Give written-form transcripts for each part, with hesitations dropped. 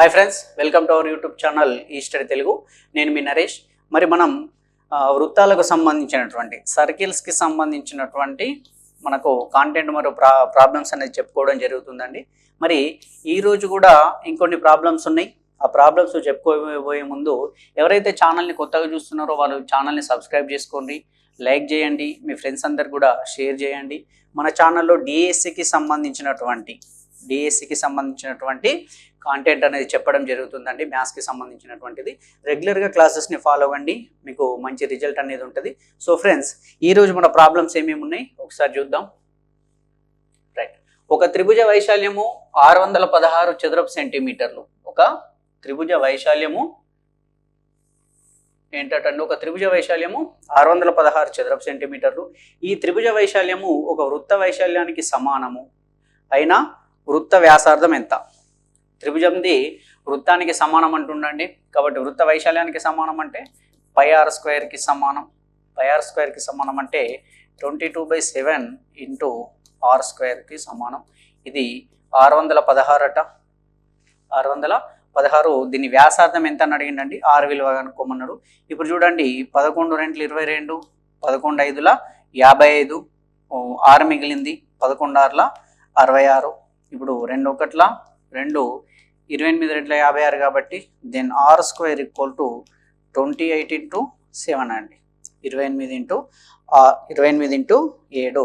Hi friends, welcome to our YouTube channel ఈ study Telugu. నేను మీ నరేష్. మరి మనం వృత్తాలకు సంబంధించినటువంటి సర్కిల్స్కి సంబంధించినటువంటి మనకు కాంటెంట్ మరియు ప్రాబ్లమ్స్ అనేది చెప్పుకోవడం జరుగుతుందండి. మరి ఈరోజు కూడా ఇంకొన్ని ప్రాబ్లమ్స్ ఉన్నాయి. ఆ ప్రాబ్లమ్స్ చెప్పుకోబోయే ముందు ఎవరైతే ఛానల్ని కొత్తగా చూస్తున్నారో వాళ్ళు ఛానల్ని సబ్స్క్రైబ్ చేసుకోండి, లైక్ చేయండి, మీ ఫ్రెండ్స్ అందరు కూడా షేర్ చేయండి. మన ఛానల్లో డిఎస్సికి సంబంధించినటువంటి కాంటెంట్ అనేది చెప్పడం జరుగుతుందండి. మ్యాథ్స్కి సంబంధించినటువంటిది రెగ్యులర్గా క్లాసెస్ని ఫాలో అవ్వండి, మీకు మంచి రిజల్ట్ అనేది ఉంటుంది. సో ఫ్రెండ్స్, ఈరోజు మన ప్రాబ్లమ్స్ ఏమేమి ఉన్నాయి ఒకసారి చూద్దాం. రైట్, ఒక త్రిభుజ వైశాల్యము 616 చదరపు సెంటీమీటర్లు. ఒక త్రిభుజ వైశాల్యము ఏంటంటే ఒక త్రిభుజ వైశాల్యము 616 చదరపు సెంటీమీటర్లు. ఈ త్రిభుజ వైశాల్యము ఒక వృత్త వైశాల్యానికి సమానము అయినా వృత్త వ్యాసార్థం ఎంత? త్రిభుజంది వృత్తానికి సమానం అంటుండండి, కాబట్టి వృత్త వైశాల్యానికి సమానం అంటే πr స్క్వేర్కి సమానం. πr స్క్వేర్కి సమానం అంటే 22/7 ఇంటూ r స్క్వేర్కి సమానం. ఇది 616 అట. 616. దీని వ్యాసార్థం ఎంత అని అడిగిండండి, 6 విలువ కనుక్కోమన్నాడు. ఇప్పుడు చూడండి, 11 2 22, 11 5 55, 6 మిగిలింది, 11 6 66. ఇప్పుడు 2 1 2, 28 2 56 కాబట్టి then r square equal to 28 into 7 అండి. 28 ఇంటూ 7.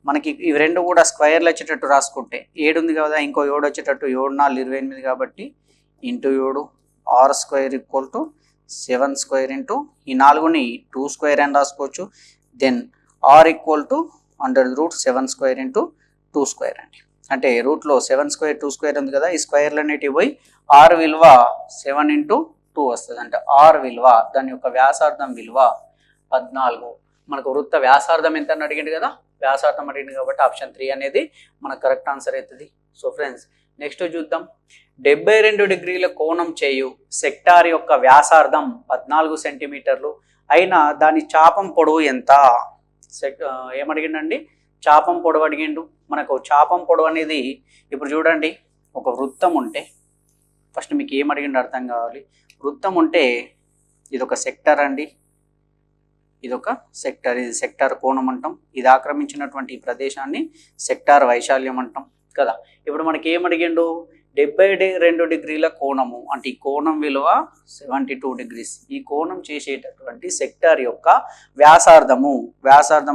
మనకి ఇవి రెండు కూడా స్క్వేర్లు వచ్చేటట్టు రాసుకుంటే 7 ఉంది కదా, ఇంకో 7 వచ్చేటట్టు 7 4 28 కాబట్టి into 7 r square equal to 7 square into ఈ 4ని 2 స్క్వేర్ అని రాసుకోవచ్చు. Then r equal to √7 square into 2 square అండి. అంటే రూట్లో 7 స్క్వేర్ 2 స్క్వేర్ ఉంది కదా, ఈ స్క్వేర్లు అనేటివి పోయి r విలువ 7 ఇంటూ 2 వస్తుంది. అంటే r విలువ, దాని యొక్క వ్యాసార్థం విలువ 14. మనకు వృత్త వ్యాసార్థం ఎంత అని అడిగింది కదా, వ్యాసార్థం అడిగింది కాబట్టి ఆప్షన్ 3 అనేది మనకు కరెక్ట్ ఆన్సర్ అవుతుంది. సో ఫ్రెండ్స్, నెక్స్ట్ చూద్దాం. 72 డిగ్రీల కోణం చేయు సెక్టార్ యొక్క వ్యాసార్థం 14 సెంటీమీటర్లు అయినా దాని చాపం పొడవు ఎంత? ఏమడిగిండండి, చాపం పొడవు అడిగిండు. మనకు చాపం పొడవు అనేది ఇప్పుడు చూడండి, ఒక వృత్తం ఉంటే ఫస్ట్ మీకు ఏం అడిగిండు అర్థం కావాలి. వృత్తం ఉంటే ఇదొక సెక్టర్ అండి, ఇదొక సెక్టర్, ఇది సెక్టార్ కోణం అంటాం. ఇది ఆక్రమించినటువంటి ఈ ప్రదేశాన్ని సెక్టార్ వైశాల్యం అంటాం కదా. ఇప్పుడు మనకి ఏం అడిగిండు, 72 డిగ్రీల కోణము అంటే ఈ కోణం విలువ 72 డిగ్రీస్. ఈ కోణం చేసేటటువంటి సెక్టార్ యొక్క వ్యాసార్థం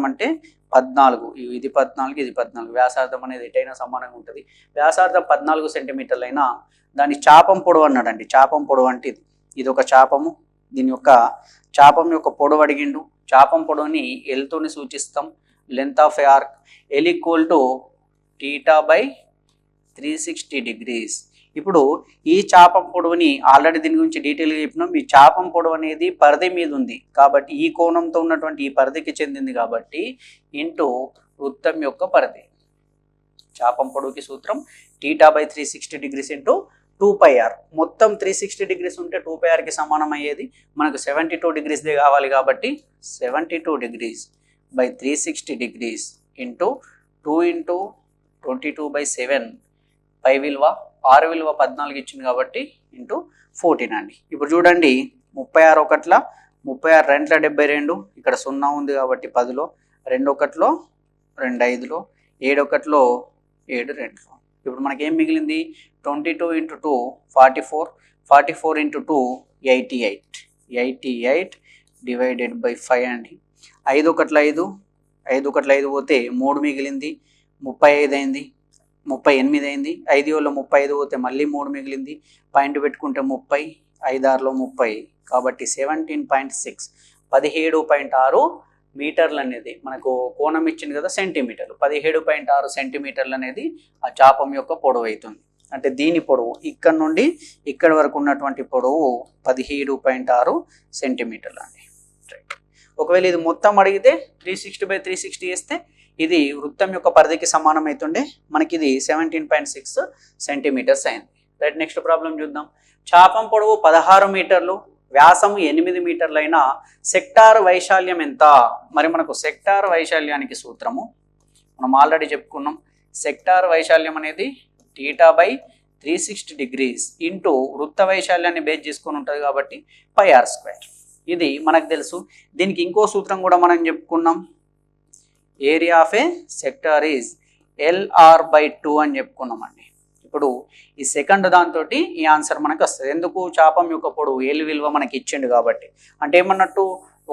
అంటే 14. ఇది 14, ఇది 14. వ్యాసార్థం అనేది ఎటైనా సమానంగా ఉంటుంది. వ్యాసార్థం 14 సెంటీమీటర్లు అయినా దాని చాపం పొడవు అన్నాడండి. చాపం పొడవు అంటే ఇది ఒక చాపము, దీని యొక్క చాపం యొక్క పొడవు అడిగిండు. చాపం పొడవుని ఎల్తోని సూచిస్తాం. Length of arc L equal to θ/360 degrees. ఇప్పుడు ఈ చాపం పొడవుని ఆల్రెడీ దీని గురించి డీటెయిల్గా చెప్పినాం. ఈ చాపం పొడవు అనేది పరిధి మీద ఉంది కాబట్టి ఈ కోణంతో ఉన్నటువంటి ఈ పరిధికి చెందింది కాబట్టి ఇంటూ వృత్తం యొక్క పరిధి. చాపం పొడవుకి సూత్రం θ/360 డిగ్రీస్ ఇంటూ 2πr. మొత్తం 360 డిగ్రీస్ ఉంటే 2πrకి సమానం అయ్యేది. మనకు 72 డిగ్రీస్దే కావాలి కాబట్టి 72 degrees by 360 degrees into 2 into 22/7. పై విలువ r విలువ 14 ఇచ్చింది కాబట్టి ఇంటూ 14 అండి. ఇప్పుడు చూడండి, 36 1 36 2 72, ఇక్కడ 0 ఉంది కాబట్టి 10లో, 2 1 2 5లో, 7 1 7 2. ఇప్పుడు మనకి ఏం మిగిలింది, 22 ఇంటూ 2 44, 44 ఇంటూ 2 88 డివైడెడ్ బై 5 అండి. 5 1 5, 5 1 5 పోతే 3 మిగిలింది, 35 అయింది, 38 అయింది. 5 వల్ల 35 పోతే మళ్ళీ 3 మిగిలింది. పాయింట్ పెట్టుకుంటే 30, 5 6లో 30 కాబట్టి 17.6 17.6 మీటర్లు అనేది మనకు కోణం ఇచ్చింది కదా, సెంటీమీటర్లు. 17.6 సెంటీమీటర్లు అనేది ఆ చాపం యొక్క పొడవు అవుతుంది. అంటే దీని పొడవు ఇక్కడ నుండి ఇక్కడ వరకు ఉన్నటువంటి పొడవు 17.6 సెంటీమీటర్లు అండి. రైట్, ఒకవేళ ఇది మొత్తం అడిగితే 360/360 వేస్తే ఇది వృత్తం యొక్క పరిధికి సమానం అవుతుండే, మనకి ఇది 17.6 సెంటీమీటర్స్ అయింది. రైట్, నెక్స్ట్ ప్రాబ్లం చూద్దాం. చాపం పొడవు 16 మీటర్లు, వ్యాసం 8 మీటర్లు అయినా సెక్టార్ వైశాల్యం ఎంత? మరి మనకు సెక్టార్ వైశాల్యానికి సూత్రము మనం ఆల్రెడీ చెప్పుకున్నాం. సెక్టార్ వైశాల్యం అనేది θ/360 360 degrees ఇంటూ వృత్త వైశాల్యాన్ని బేస్ చేసుకొని ఉంటుంది కాబట్టి πr². ఇది మనకు తెలుసు. దీనికి ఇంకో సూత్రం కూడా మనం చెప్పుకున్నాం. Area of A sector is LR/2 అని చెప్పుకున్నామండి. ఇప్పుడు ఈ సెకండ్ దాంతో ఈ ఆన్సర్ మనకు వస్తుంది. ఎందుకు? చాపం యొక్క పొడవు L విలువ మనకి ఇచ్చిండు కాబట్టి. అంటే ఏమన్నట్టు,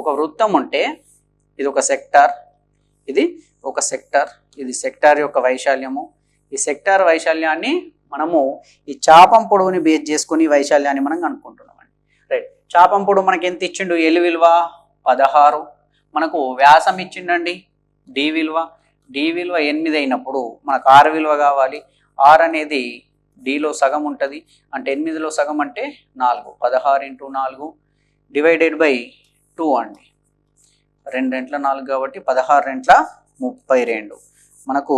ఒక వృత్తం ఉంటే ఇది ఒక సెక్టార్, ఇది ఒక సెక్టార్, ఇది సెక్టార్ యొక్క వైశాల్యము. ఈ సెక్టార్ వైశాల్యాన్ని మనము ఈ చాపం పొడవుని బేస్ చేసుకుని వైశాల్యాన్ని మనం కనుక్కుంటున్నామండి. రైట్. చాపం పొడవు మనకి ఎంత ఇచ్చిండు? L విలువ 16. మనకు వ్యాసం ఇచ్చిండండి D విలువ. D విలువ 8 అయినప్పుడు మనకు R విలువ కావాలి. R అనేది Dలో సగం ఉంటుంది, అంటే 8లో సగం అంటే 4. 16 × 4 డివైడెడ్ బై 2 అండి. 2 రెంట్ల 4 కాబట్టి 16 రెంట్ల 32. మనకు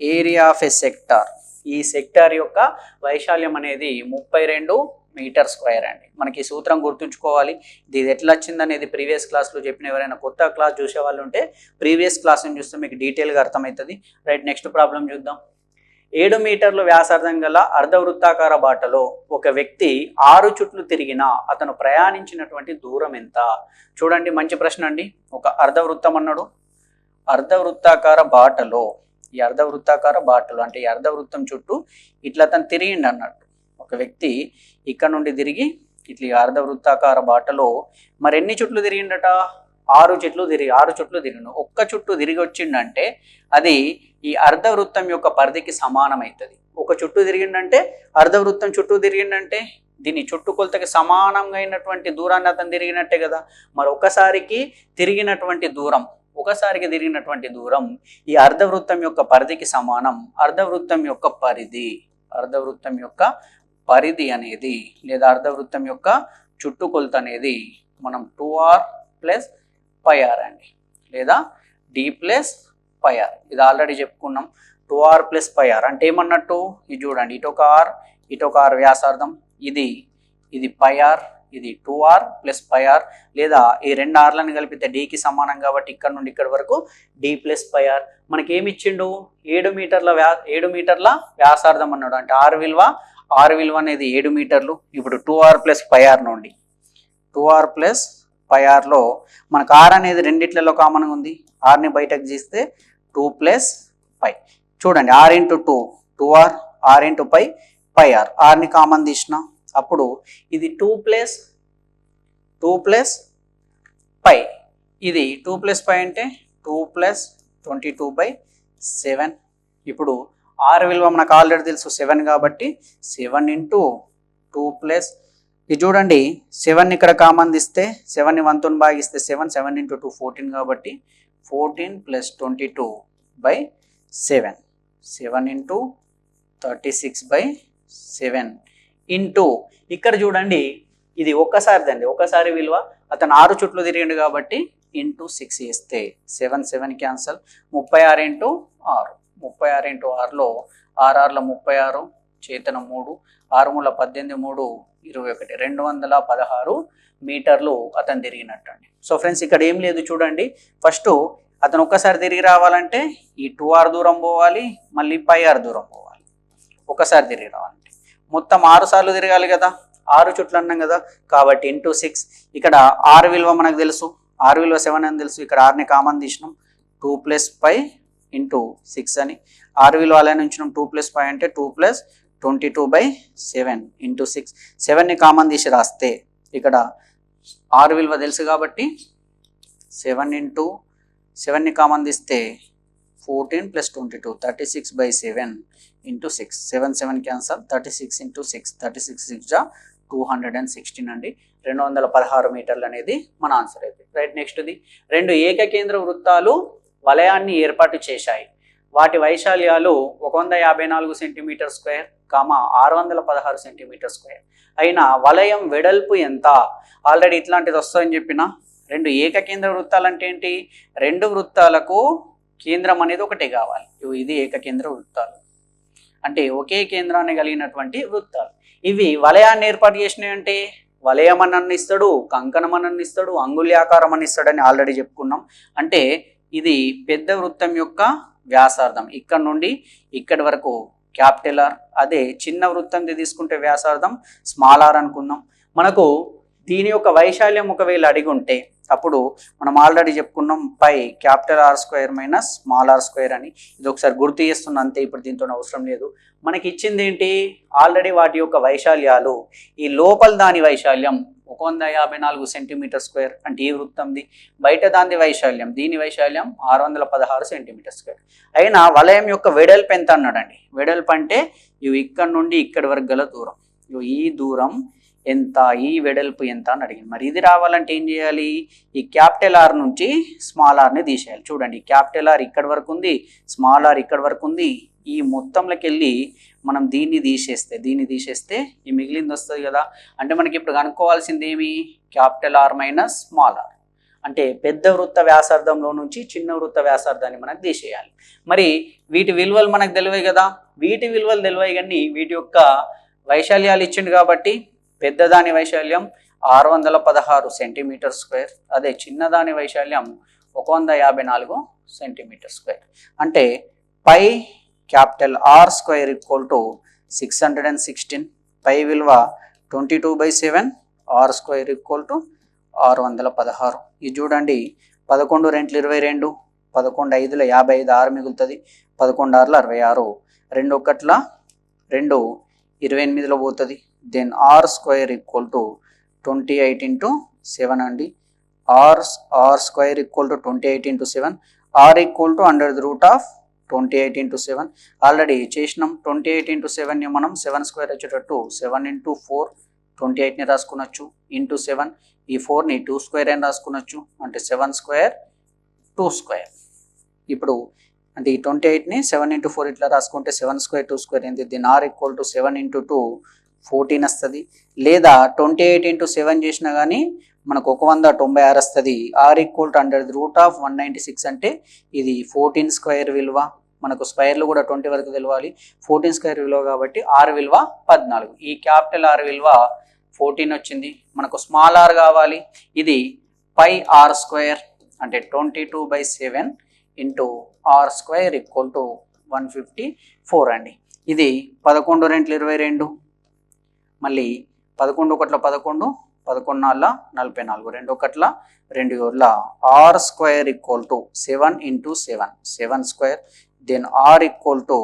ఏరియా ఆఫ్ ఎ సెక్టార్, ఈ సెక్టార్ యొక్క వైశాల్యం అనేది 32 మీటర్ స్క్వేర్ అండి. మనకి సూత్రం గుర్తుంచుకోవాలి. ఇది ఎట్లా వచ్చింది అనేది ప్రీవియస్ క్లాస్లో చెప్పిన, ఎవరైనా కొత్త క్లాస్ చూసే వాళ్ళు ఉంటే ప్రీవియస్ క్లాస్ని చూస్తే మీకు డీటెయిల్గా అర్థమవుతుంది. రైట్. నెక్స్ట్ ప్రాబ్లం చూద్దాం. 7 మీటర్ల వ్యాసార్థం గల అర్ధవృత్తాకార బాటలో ఒక వ్యక్తి 6 చుట్లు తిరిగినా అతను ప్రయాణించినటువంటి దూరం ఎంత? చూడండి, మంచి ప్రశ్న అండి. ఒక అర్ధవృత్తం అన్నాడు. అర్ధవృత్తాకార బాటలో, ఈ అర్ధవృత్తాకార బాటలో అంటే ఈ అర్ధవృత్తం చుట్టూ ఇట్లా అతను తిరిగిండి అన్నట్టు. ఒక వ్యక్తి ఇక్కడ నుండి తిరిగి ఇట్లా అర్ధవృత్తాకార బాటలో మరి ఎన్ని చుట్లు తిరిగిండట? 6 చుట్లు తిరిగిన. ఒక్క చుట్టూ తిరిగి వచ్చిండంటే అది ఈ అర్ధవృత్తం యొక్క పరిధికి సమానమవుతుంది. ఒక చుట్టూ తిరిగిండంటే, అర్ధవృత్తం చుట్టూ తిరిగిండంటే దీని చుట్టుకొలతకి సమానంగా అయినటువంటి దూరాన్ని అతను తిరిగినట్టే కదా. మరి ఒకసారికి తిరిగినటువంటి దూరం ఈ అర్ధవృత్తం యొక్క పరిధికి సమానం. అర్ధవృత్తం యొక్క పరిధి అనేది లేదా అర్ధవృత్తం యొక్క చుట్టుకొలత అనేది మనం 2r + πr అండి, లేదా d + πr. ఇది ఆల్రెడీ చెప్పుకున్నాం. 2r + πr అంటే ఏమన్నట్టు, ఇది చూడండి, ఇటొక r వ్యాసార్థం, ఇది πr, ఇది 2r + πr, లేదా ఈ 2 rలను కలిపితే dకి సమానం కాబట్టి ఇక్కడ నుండి ఇక్కడ వరకు d + πr. మనకి ఏమి ఇచ్చిండు? 7 మీటర్ల వ్యాసార్థం అన్నాడు. అంటే r విలువ అనేది 7 మీటర్లు. ఇప్పుడు 2r + πr నుండి 2r + πr లో మనకు r అనేది రెండిట్లలో కామన్గా ఉంది. rని బయటకు తీస్తే 2 + π. చూడండి, r × 2 2r, r × π πr. rని common తీసిన అప్పుడు ఇది 2 + π. ఇది 2 + π అంటే 2 + 22/7. ఇప్పుడు r విలువ మనకు ఆల్రెడీ తెలుసు 7 కాబట్టి 7 × 2 + ఇది చూడండి, 7ని ఇక్కడ కామన్ తీస్తే 7ని 1తో భాగిస్తే 7 × 2 14 కాబట్టి 14 + 22/7. 7 × 36/7 ఇంటూ ఇక్కడ చూడండి, ఇది ఒక్కసారి విలువ. అతను 6 చుట్లు తిరిగిండు కాబట్టి ఇంటూ 6 వేస్తే 7 7 క్యాన్సల్. 36 × 6 36 × 6లో 6 36 చేతన 3 6 × 18 3 21 216 మీటర్లు అతను తిరిగినట్టు అండి. సో ఫ్రెండ్స్, ఇక్కడ ఏం లేదు చూడండి. ఫస్ట్ అతను ఒక్కసారి తిరిగి రావాలంటే ఈ 2r దూరం పోవాలి, మళ్ళీ πr దూరం పోవాలి. ఒకసారి తిరిగి రావాలంటే మొత్తం 6 సార్లు తిరగాలి కదా, 6 చుట్లు అన్నాం కదా, కాబట్టి ఇంటూ 6. ఇక్కడ r విలువ మనకు తెలుసు, r విలువ 7 అని తెలుసు. ఇక్కడ rని కామన్ తీసినాం, 2 + π ఇంటూ 6 అని. r విలువ అలానే ఉంచినాం, 2 + π అంటే 2 + 22/7 ఇంటూ 6. 7ని కామన్ తీసి రాస్తే ఇక్కడ r విలువ తెలుసు కాబట్టి 7 × 7ని కామన్ తీస్తే 14 + 22 36/7 ఇంటూ 6. 7 7 క్యాన్సల్. 36 × 6 36 6 216 అండి. 216 మీటర్లు అనేది మన ఆన్సర్ అయితే. రైట్. నెక్స్ట్ది, 2 ఏకకేంద్ర వృత్తాలు వలయాన్ని ఏర్పాటు చేశాయి. వాటి వైశాల్యాలు 154 సెంటీమీటర్ స్క్వేర్, 616 సెంటీమీటర్ స్క్వేర్ అయిన వలయం వెడల్పు ఎంత? ఆల్రెడీ ఇట్లాంటిది వస్తుందని చెప్పిన. 2 ఏకకేంద్ర వృత్తాలు అంటే ఏంటి? 2 వృత్తాలకు కేంద్రం అనేది ఒకటే కావాలి. ఇది ఏకకేంద్ర వృత్తాలు అంటే ఒకే కేంద్రాన్ని కలిగినటువంటి వృత్తాలు. ఇవి వలయాన్ని ఏర్పాటు చేసినాయి అంటే వలయం అని ఇస్తాడు, కంకణం అని ఇస్తాడు, అంగుళ్యాకారం అని ఇస్తాడని ఆల్రెడీ చెప్పుకున్నాం. అంటే ఇది పెద్ద వృత్తం యొక్క వ్యాసార్థం, ఇక్కడ నుండి ఇక్కడి వరకు క్యాపిటల్ ఆర్. అదే చిన్న వృత్తంది తీసుకుంటే వ్యాసార్థం స్మాల్ ఆర్ అనుకుందాం. మనకు దీని యొక్క వైశాల్యం ఒకవేళ అడిగి ఉంటే అప్పుడు మనం ఆల్రెడీ చెప్పుకున్నాం pi capital R square minus small R square అని. ఇది ఒకసారి గుర్తు చేస్తున్నా అంతే, ఇప్పుడు దీంతో అవసరం లేదు. మనకి ఇచ్చింది ఏంటి, ఆల్రెడీ వాటి యొక్క వైశాల్యాలు. ఈ లోపల దాని వైశాల్యం 154 సెంటీమీటర్ స్క్వేర్ అంటే ఈ వృత్తంది, బయట దాని వైశాల్యం దీని వైశాల్యం 616 సెంటీమీటర్ స్క్వేర్. అయినా వలయం యొక్క వెడల్పు ఎంత అన్నాడండి. వెడల్పు అంటే ఇవి ఇక్కడ నుండి ఇక్కడి వరకు గల దూరం, ఈ దూరం ఎంత, ఈ వెడల్పు ఎంత అని అడిగింది. మరి ఇది రావాలంటే ఏం చేయాలి, ఈ క్యాపిటల్ ఆర్ నుంచి స్మాల్ ఆర్ని తీసేయాలి. చూడండి క్యాపిటల్ ఆర్ ఇక్కడ వరకు ఉంది, స్మాల్ ఆర్ ఇక్కడ వరకు ఉంది. ఈ మొత్తంలోకి వెళ్ళి మనం దీన్ని తీసేస్తే ఈ మిగిలింది వస్తుంది కదా. అంటే మనకి ఇప్పుడు కనుక్కోవాల్సింది ఏమి, capital R minus small R. అంటే పెద్ద వృత్త వ్యాసార్థంలో నుంచి చిన్న వృత్త వ్యాసార్థాన్ని మనకు తీసేయాలి. మరి వీటి విలువలు మనకు తెలివే కదా, వీటి విలువలు తెలివే కానీ వీటి యొక్క వైశాల్యాలు ఇచ్చిండు కాబట్టి పెద్దదాని వైశాల్యం 616 సెంటీమీటర్ స్క్వేర్, అదే చిన్నదాని వైశాల్యం 154 సెంటీమీటర్ స్క్వేర్. అంటే pi capital R square equal to 616, pi విలువ 22/7, ఆర్ స్క్వేర్ ఈక్వల్ టు 616. ఇది చూడండి 11 2 22, 11 5 55, 6 మిగులుతుంది, 11 6 66, 2 1 2 28లో పోతుంది. Then R square equal to 28 into 7 అండి. R square equal to 28 into 7, R equal to under the root of 28 into 7 already చేసినాం. 28 into 7ని మనం 7 square వచ్చేటట్టు 7 into 4 28ని రాసుకునొచ్చు, ఇంటూ 7 ఈ 4ని 2 స్క్వేర్ అని రాసుకునొచ్చు, అంటే 7 స్క్వేర్ 2 స్క్వేర్. ఇప్పుడు అంటే ఈ 28ని 7 into 4 ఇట్లా రాసుకుంటే 7 స్క్వేర్ 2 స్క్వేర్ ఏంది. దీని ఆర్ ఈక్వల్ టు 7 into 2 14 వస్తుంది. లేదా 28 into 7 చేసినా కానీ మనకు 196 వస్తుంది. R equal to under the root of 196 అంటే ఇది 14 స్క్వేర్ విలువ. మనకు స్క్వేర్లు కూడా 20 వరకు తెలవాలి. 14 స్క్వేర్ విలువ కాబట్టి ఆర్ విలువ 14. ఈ క్యాపిటల్ ఆర్ విలువ 14 వచ్చింది. మనకు స్మాల్ ఆర్ కావాలి. ఇది పై ఆర్ స్క్వేర్ అంటే 22/7 into R square equal to 154 అండి. ఇది 11 2 22, మళ్ళీ 11 1 11, 11 4 44, 2 1 2 7, R square equal to 7 into 7, 7 square. Then R equal to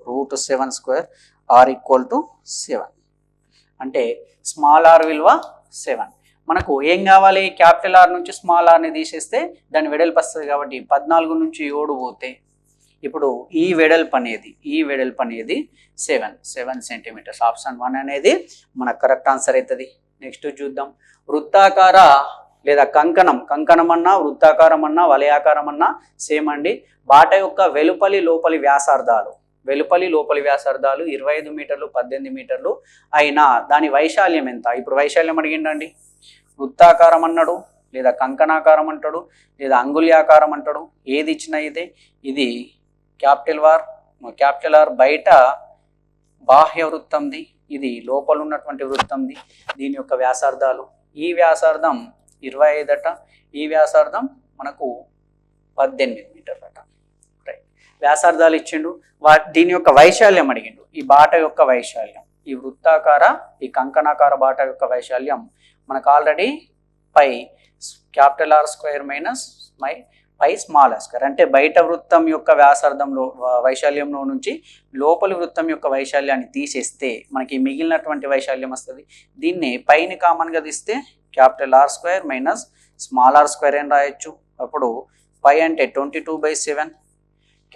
root 7 square, R equal to 7. అంటే స్మాల్ ఆర్ విలువ 7. మనకు ఏం కావాలి, క్యాపిటల్ ఆర్ నుంచి స్మాల్ ఆర్ని తీసేస్తే దాని వెడల్పు వస్తుంది కాబట్టి 14 నుంచి 7 పోతే ఇప్పుడు ఈ వెడల్పు అనేది 7 సెంటీమీటర్స్. ఆప్షన్ 1 అనేది మన కరెక్ట్ ఆన్సర్ అవుతుంది. నెక్స్ట్ చూద్దాం. వృత్తాకార లేదా కంకణం అన్నా వృత్తాకారం అన్నా వలయాకారం అన్నా సేమ్ అండి. బాట యొక్క వెలుపలి లోపలి వ్యాసార్థాలు 25 మీటర్లు 18 మీటర్లు అయినా దాని వైశాల్యం ఎంత. ఇప్పుడు వైశాల్యం అడిగిండండి. వృత్తాకారం అన్నాడు, లేదా కంకణాకారం అంటాడు, లేదా అంగుళ్యాకారం అంటాడు. ఏది ఇచ్చినా ఇది క్యాపిటల్ ఆర్ బయట బాహ్య వృత్తంది, ఇది లోపల ఉన్నటువంటి వృత్తంది. దీని యొక్క వ్యాసార్థాలు, ఈ వ్యాసార్థం 25 అట, ఈ వ్యాసార్థం మనకు 18 మీటర్లట. రైట్, వ్యాసార్థాలు ఇచ్చిండు. దీని యొక్క వైశాల్యం అడిగిండు. ఈ బాట యొక్క వైశాల్యం, ఈ వృత్తాకార ఈ కంకణాకార బాట యొక్క వైశాల్యం మనకు already pi capital R square minus pi small R square. అంటే బయట వృత్తం యొక్క వ్యాసార్థంలో వైశాల్యంలో నుంచి లోపలి వృత్తం యొక్క వైశాల్యాన్ని తీసేస్తే మనకి మిగిలినటువంటి వైశాల్యం వస్తుంది. దీన్ని పైని కామన్గా తీస్తే capital R square minus small R square అని రాయొచ్చు. అప్పుడు పై అంటే 22/7,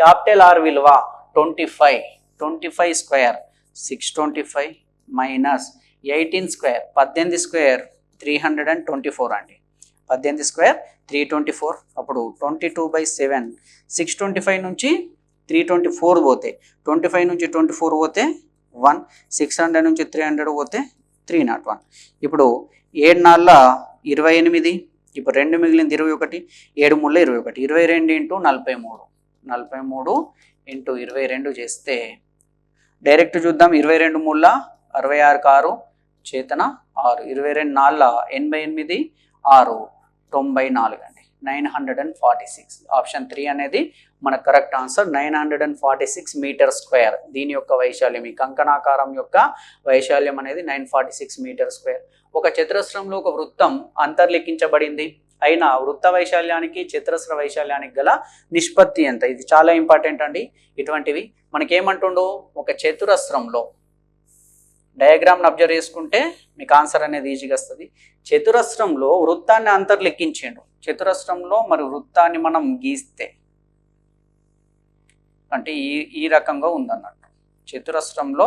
క్యాపిటల్ ఆర్ విలువ 25 స్క్వేర్ 625 మైనస్ 18 స్క్వేర్ 18 స్క్వేర్ 324 అండి. 18 స్క్వేర్ 324. అప్పుడు 22/7, 625 నుంచి 324 పోతే 25 నుంచి 24 పోతే 1, 600 నుంచి 300 పోతే 301. ఇప్పుడు 7 4 28, ఇప్పుడు 2 మిగిలింది 21, 7 3 21, 22 ఇంటూ 43, 43 ఇంటూ 22 చేస్తే డైరెక్ట్ చూద్దాం. 22 3 66, 6 చేతన 6, 22 4 88, 6 94 అండి. 946. ఆప్షన్ 3 అనేది మన కరెక్ట్ ఆన్సర్. 946 మీటర్ స్క్వేర్ దీని యొక్క వైశాల్యం, ఈ కంకణాకారం యొక్క వైశాల్యం అనేది 946 మీటర్ స్క్వేర్. ఒక చతురస్రంలో ఒక వృత్తం అంతర్లిఖించబడింది అయినా వృత్త వైశాల్యానికి చతురస్ర వైశాల్యానికి గల నిష్పత్తి ఎంత? ఇది చాలా ఇంపార్టెంట్ అండి. ఇటువంటివి మనకేమంటుండో, ఒక చతురస్రంలో డయాగ్రామ్ని అబ్జర్వ్ చేసుకుంటే మీకు ఆన్సర్ అనేది ఈజీగా వస్తుంది. చతురస్రంలో వృత్తాన్ని అంతర్లిఖించిండు. చతురస్రంలో మరి వృత్తాన్ని మనం గీస్తే అంటే ఈ రకంగా ఉందన్నట్టు. చతురస్రంలో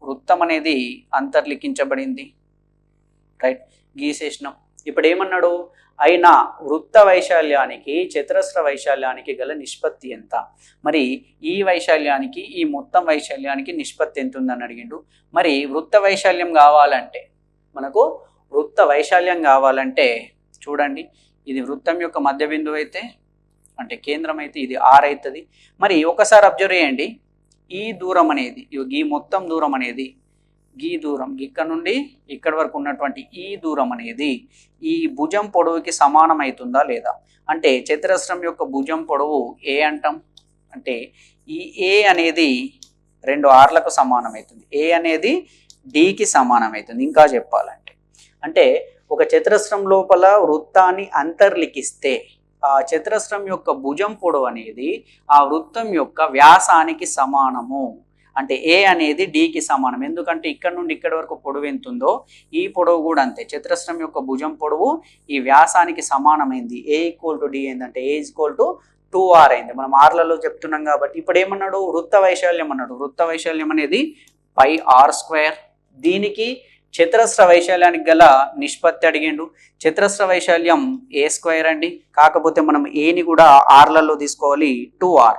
వృత్తం అనేది అంతర్లిఖించబడింది, రైట్, గీసేసినాం. ఇప్పుడు ఏమన్నాడు, అయినా వృత్త వైశాల్యానికి చతురస్ర వైశాల్యానికి గల నిష్పత్తి ఎంత? మరి ఈ వైశాల్యానికి ఈ మొత్తం వైశాల్యానికి నిష్పత్తి ఎంత ఉందని అడిగిండు. మరి వృత్త వైశాల్యం కావాలంటే, మనకు వృత్త వైశాల్యం కావాలంటే చూడండి, ఇది వృత్తం యొక్క మధ్య బిందువు అయితే అంటే కేంద్రం అయితే ఇది R అవుతుంది. మరి ఒకసారి అబ్జర్వ్ చేయండి, ఈ దూరం అనేది ఈ మొత్తం దూరం అనేది ఈ దూరం ఇక్కడ నుండి ఇక్కడ వరకు ఉన్నటువంటి ఈ దూరం అనేది ఈ భుజం పొడవుకి సమానం అవుతుందా లేదా? అంటే చతురస్రం యొక్క భుజం పొడవు ఏ అంటాం అంటే ఈ ఏ అనేది 2 Rలకు సమానం అవుతుంది. ఏ అనేది Dకి సమానం అవుతుంది. ఇంకా చెప్పాలంటే అంటే ఒక చతురస్రం లోపల వృత్తాన్ని అంతర్లిఖిస్తే ఆ చతురస్రం యొక్క భుజం పొడవు అనేది ఆ వృత్తం యొక్క వ్యాసానికి సమానము. అంటే ఏ అనేది Dకి సమానం. ఎందుకంటే ఇక్కడ నుండి ఇక్కడ వరకు పొడవు ఎంత ఉందో ఈ పొడవు కూడా అంతే. చతురస్రం యొక్క భుజం పొడవు ఈ వ్యాసానికి సమానమైంది. A = D ఏంటంటే A = 2R అయింది. మనం ఆర్లలో చెప్తున్నాం కాబట్టి. ఇప్పుడు ఏమన్నాడు, వృత్త వైశాల్యం అన్నాడు. వృత్త వైశాల్యం అనేది πr². దీనికి చతురస్ర వైశాల్యానికి గల నిష్పత్తి అడిగిండు. చతురస్ర వైశాల్యం A² అండి. కాకపోతే మనం ఏని కూడా ఆర్లలో తీసుకోవాలి, 2R.